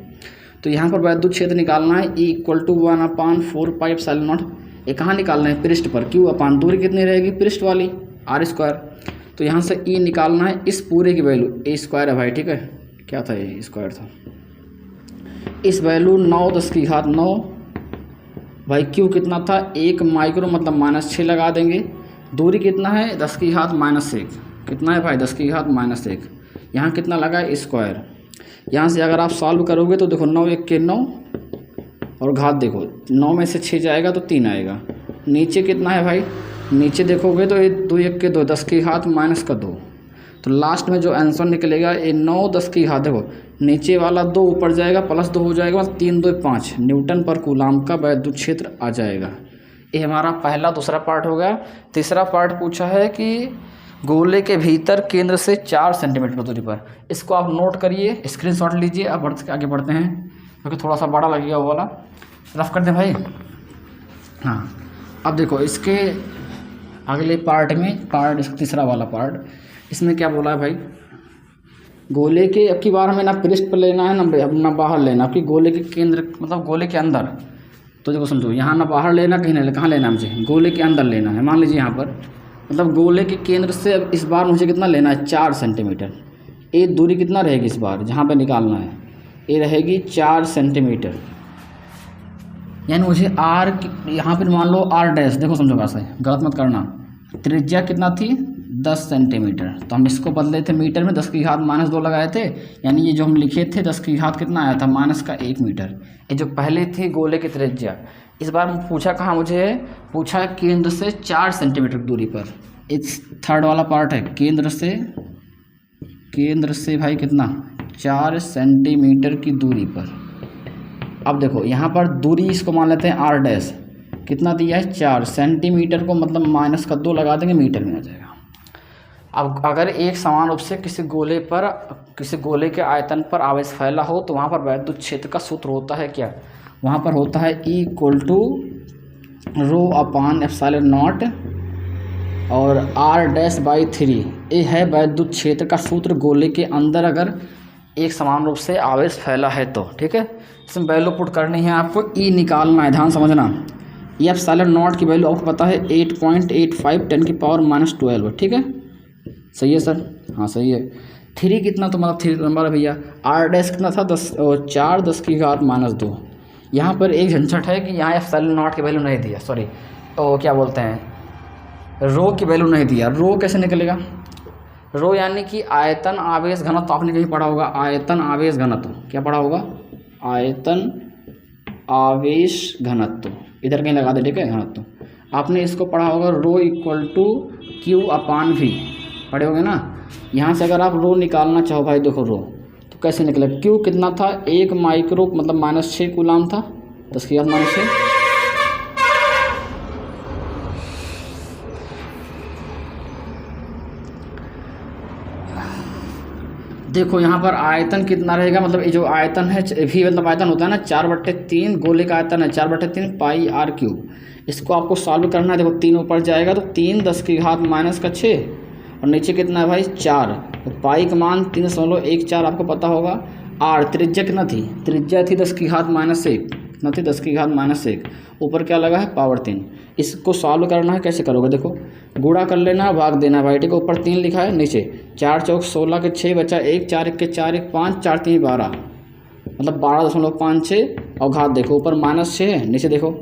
तो यहाँ पर वैद्युत क्षेत्र निकालना है, E = 1/4 πε0। ये कहाँ निकालना है, पृष्ठ पर। Q दूरी कितनी रहेगी पृष्ठ वाली, R²। तो यहाँ से E निकालना है, इस पूरे की वैल्यू A² है भाई। ठीक है, क्या था ये स्क्वायर था, इस वैल्यू 9×10⁹ भाई। Q कितना था 1 माइक्रो, मतलब -6 लगा देंगे। दूरी कितना है 10⁻1, कितना है भाई 10⁻1। यहाँ कितना लगा है स्क्वायर। यहाँ से अगर आप सॉल्व करोगे तो देखो 9 1 के 9 और घात देखो 9 में से 6 जाएगा तो 3 आएगा। नीचे कितना है भाई, नीचे देखोगे तो ये 2 1 के 2, 10⁻2। तो लास्ट में जो आंसर निकलेगा ये 9 10⁻, देखो नीचे वाला 2 ऊपर जाएगा +2 हो जाएगा, 3 2 5 न्यूटन पर कूलम का वैद्युत क्षेत्र आ जाएगा। ये हमारा पहला दूसरा पार्ट हो गया। तीसरा पार्ट पूछा है कि गोले के भीतर केंद्र से 4 सेंटीमीटर की दूरी पर। इसको आप नोट करिए, स्क्रीनशॉट लीजिए। अब आगे बढ़ते हैं क्योंकि थोड़ा सा बड़ा लगेगा वो वाला, रफ कर दें भाई। हाँ, अब देखो इसके अगले पार्ट में, तीसरा वाला पार्ट, इसमें क्या बोला है भाई, गोले के, अब की बार हमें ना पृष्ठ पर लेना है ना बाहर लेना, क्योंकि गोले के केंद्र मतलब गोले के अंदर। तो देखो समझो, यहाँ ना बाहर लेना, कहीं नहीं, कहाँ लेना मुझे, गोले के अंदर लेना है। मान लीजिए यहाँ पर मतलब गोले के केंद्र से अब इस बार मुझे कितना लेना है 4 सेंटीमीटर। ये दूरी कितना रहेगी इस बार जहाँ पे निकालना है, ये रहेगी 4 सेंटीमीटर। यानी मुझे R यहाँ पर मान लो R', देखो समझो वैसे, गलत मत करना। त्रिज्या कितना थी 10 सेंटीमीटर, तो हम इसको बदले थे मीटर में, 10⁻2 लगाए थे। यानी ये जो हम लिखे थे 10 कितना आया था -1 मीटर। ये जो पहले थी गोले की त्रिज्या, इस बार पूछा कहाँ मुझे, पूछा केंद्र से 4 सेंटीमीटर की दूरी पर। इस थर्ड वाला पार्ट है, केंद्र से भाई कितना 4 सेंटीमीटर की दूरी पर। अब देखो यहाँ पर दूरी इसको मान लेते हैं R', कितना दिया है 4 सेंटीमीटर को, मतलब -2 लगा देंगे, मीटर में आ जाएगा। अब अगर एक समान रूप से किसी गोले के आयतन पर आवेश फैला हो तो वहाँ पर वैद्युत क्षेत्र का सूत्र होता है क्या, वहाँ पर होता है E equal to rho upon epsilon not और R-/3। ये है वैद्युत क्षेत्र का सूत्र गोले के अंदर अगर एक समान रूप से आवेश फैला है तो, ठीक है। इसमें वैल्यू पुट करनी है आपको, E निकालना है, ध्यान समझना। ये एप्सिलॉन नॉट की वैल्यू आपको पता है 8.85 10⁻12, ठीक है। सही है सर? हाँ सही है। 3 कितना, तो मतलब 3 नंबर है भैया। R' कितना था 4 10⁻²। यहाँ पर एक झंझट है कि यहाँ एप्सिलॉन नॉट की वैल्यू नहीं दिया, सॉरी तो क्या बोलते हैं, रो की वैल्यू नहीं दिया। रो कैसे निकलेगा? रो यानी कि आयतन आवेश घनत्व, तो आपने कहीं पढ़ा होगा आयतन आवेश घनत्व। क्या पढ़ा होगा? आयतन आवेश घनत्व, इधर कहीं लगा दे, ठीक है, घनत्व। आपने इसको पढ़ा होगा rho equal to Q upon V, पढ़े होगे ना। यहाँ से अगर आप रो निकालना चाहो भाई, देखो रो तो कैसे निकलेगा? Q कितना था? 1 माइक्रो मतलब -6 कूलाम था, 10⁻⁻6। देखो यहाँ पर आयतन कितना रहेगा, मतलब ये जो आयतन है V मतलब आयतन होता है ना 4/3, गोले का आयतन है 4/3 पाई r3। इसको आपको सॉल्व करना है। देखो 3 ऊपर जाएगा तो 3 10⁻⁻6 और नीचे कितना है भाई 4, तो पाई का मान 3.14 आपको पता होगा। r त्रिज्या कितना थी? त्रिज्या थी 10⁻⁻1, कितना थी 10⁻⁻1, ऊपर क्या लगा है पावर 3। इसको सॉल्व करना है, कैसे करोगे? देखो गुणा कर लेना, भाग देना भाई, ठीक है। ऊपर 3 लिखा है, नीचे 4 चौक 16 के 6 बचा 1, 4 1 के 4 1 5, 4 3 12, मतलब 12.56 और घात देखो ऊपर -6 है, नीचे देखो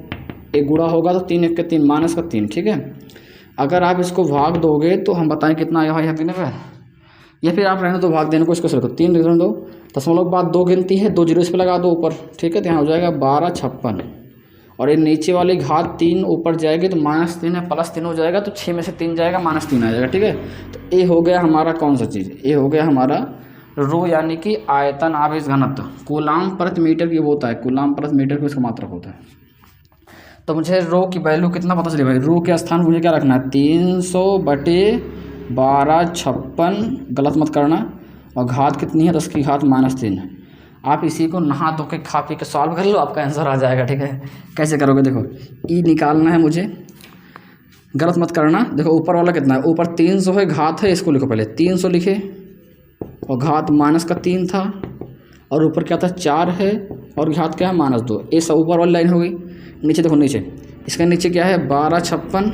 एक गुणा होगा तो 3 1 के 3 -3, ठीक है। अगर आप इसको भाग दोगे तो हम बताएं कितना आया भाई तीन पे, या फिर आप रहने दो भाग देने को, इसको सिर्फ 3 लिख दो, दशमलव के बाद 2 गिनती है, 2 जीरो इस पर लगा दो ऊपर, ठीक है। तो यहाँ हो जाएगा 1256 और ये नीचे वाली घात 3 ऊपर जाएगी तो -3 है, +3 हो जाएगा तो 6 में से 3 जाएगा, -3 आ जाएगा, ठीक है। तो ये हो गया हमारा कौन सा चीज़? ये हो गया हमारा रो यानी कि आयतन आवेश घनत्व। कूलाम प्रति मीटर की वो होता है, कूलाम प्रति मीटर की उसका मात्रक होता है। तो मुझे रो की वैल्यू कितना पता चले भाई? रो के स्थान मुझे क्या रखना है? 300/1256, गलत मत करना, और घात कितनी है 10⁻⁻3। आप इसी को नहा धो के खा पी के सॉल्व कर लो, आपका आंसर आ जाएगा, ठीक है। कैसे करोगे? देखो E निकालना है मुझे, गलत मत करना। देखो ऊपर वाला कितना है? ऊपर 300 है, घात है, इसको लिखो पहले 300 लिखे, और घात -3 था, और ऊपर क्या था 4 है, और घात क्या है -2। ये सब ऊपर वाली लाइन हो गई। नीचे देखो, नीचे इसका नीचे क्या है 1256,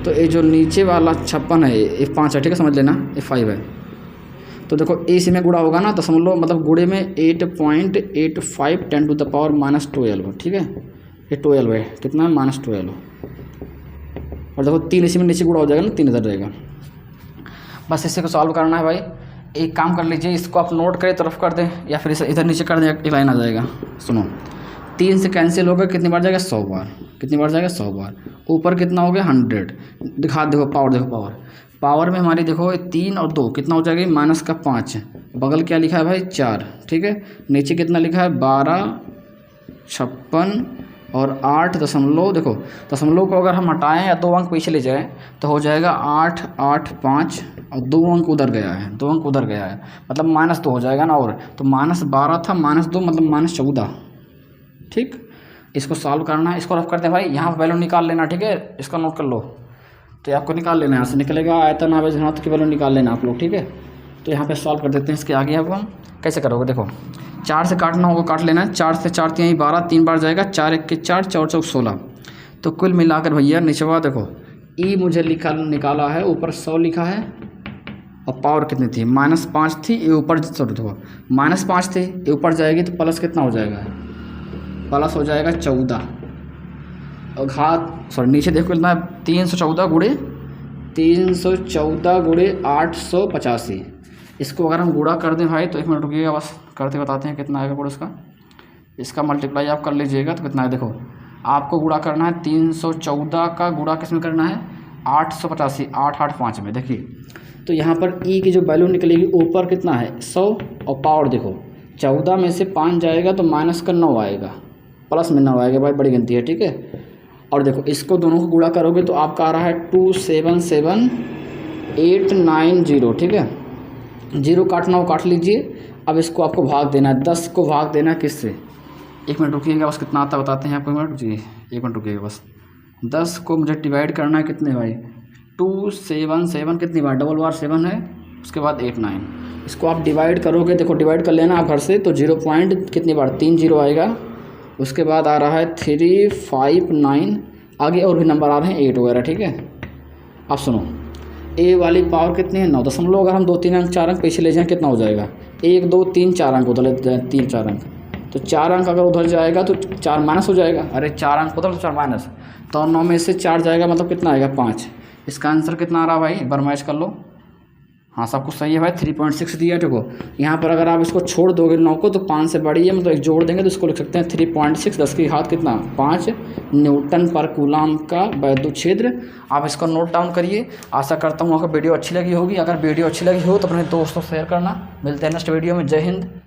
तो ये जो नीचे वाला 56 है ये 5 है, ठीक है, समझ लेना, ये 5 है। तो देखो इसी में गुणा होगा ना, दशमलव मतलब गुणे में 8.85 10⁻⁻12, ठीक है। ये 12 है, कितना है -12, और देखो 3 इसी में नीचे गुणा हो जाएगा ना, 3 इधर रहेगा। बस इसी को सॉल्व करना है भाई। एक काम कर लीजिए, इसको आप नोट करें तरफ कर दें, या फिर इसे इधर नीचे कर दें, एक लाइन आ जाएगा। सुनो 3 से कैंसिल होगा, कितनी बार जाएगा 100 बार, कितनी बार जाएगा 100 बार। ऊपर कितना हो गया 100, दिखा देखो पावर, देखो पावर में हमारी देखो 3 और 2 कितना हो जाएगा -5, बगल क्या लिखा है भाई 4, ठीक है। नीचे कितना लिखा है 1256 और 8 दशमलव, देखो दशमलव को अगर हम हटाएं या 2 अंक पीछे ले जाएं तो हो जाएगा 885, और 2 अंक उधर गया है, 2 अंक उधर गया है, मतलब -2 हो जाएगा ना। और तो -12 था, -2 मतलब -14, ठीक। इसको सॉल्व करना है, इसको रफ करते हैं भाई, यहाँ वैल्यू निकाल लेना, ठीक है। इसका नोट कर लो, तो आपको निकाल लेना, यहाँ से निकलेगा आयतन आवेश घनत्व की वैल्यू निकाल लेना आप लोग, ठीक है। तो यहाँ पे सॉल्व कर देते हैं इसके आगे। अब हम कैसे करोगे? देखो 4 से काटना होगा, काट लेना है। 4 से 4 3 12, 3 बार जाएगा, 4 1 के 4, 4 चौक 16। तो कुल मिलाकर भैया निचवा देखो E मुझे निकाला है, ऊपर 100 लिखा है, और पावर कितनी थी -5 थी, ये ऊपर सॉरी देखो -5 थी, ये ऊपर जाएगी तो प्लस कितना हो जाएगा? प्लस हो जाएगा 14, और घात सॉरी नीचे देखो कितना है 314 गुणे 885। इसको अगर हम गुणा कर दें भाई तो 1 मिनट रुकिएगा, बस करते बताते हैं कितना आएगा गुणा इसका मल्टीप्लाई आप कर लीजिएगा तो कितना है। देखो आपको गुणा करना है 314 का गुणा किस में करना है 885, 885 में। देखिए तो यहाँ पर E की जो वैल्यू निकलेगी ऊपर कितना है 100, और पावर देखो 14 में से 5 जाएगा तो -9 आएगा, प्लस में 9 आएगा भाई, बड़ी गिनती है, ठीक है। और देखो इसको दोनों को गुणा करोगे तो आपका आ रहा है 277890, ठीक है। 0 काटना हो काट लीजिए। अब इसको आपको भाग देना है, 10 को भाग देना है किससे 1 मिनट रुकिएगा, बस कितना आता बताते हैं आपको। 1 मिनट रुकिए, 1 मिनट रुकिएगा बस। 10 को मुझे डिवाइड करना है कितने भाई, 2 7 7 कितनी बार, डबल बार 7 है, उसके बाद 8 9। इसको आप डिवाइड करोगे, देखो डिवाइड कर लेना आप घर से, तो 0 पॉइंट कितनी बार 3 0 आएगा। उसके बाद आ रहा है 3 5 9, आगे और भी नंबर आ रहे हैं 8 वगैरह, ठीक है। अब सुनो, ए वाली पावर कितनी है 9 दशमलव, अगर हम 2 3 अंक 4 अंक पीछे ले जाएँ कितना हो जाएगा, 1 2 3 4 अंक उधर ले जाए, 3 4 अंक, तो 4 अंक अगर उधर जाएगा तो 4 माइनस हो जाएगा। अरे 4 अंक उधर तो 4 माइनस, तो 9 में से 4 जाएगा मतलब कितना आएगा 5। इसका आंसर कितना आ रहा भाई, बरमाइश कर लो। हाँ सब कुछ सही है भाई, 3.6 दिया। देखो यहाँ पर अगर आप इसको छोड़ दोगे 9 को तो 5 से बड़ी है, मतलब एक जोड़ देंगे तो इसको लिख सकते हैं 3.6, 10 की घात कितना 5 न्यूटन पर कूलाम का वैद्युत क्षेत्र। आप इसको नोट डाउन करिए। आशा करता हूँ आपको वीडियो अच्छी लगी होगी। अगर वीडियो अच्छी लगी हो तो अपने दोस्तों से शेयर करना। मिलते हैं नेक्स्ट वीडियो में। जय हिंद।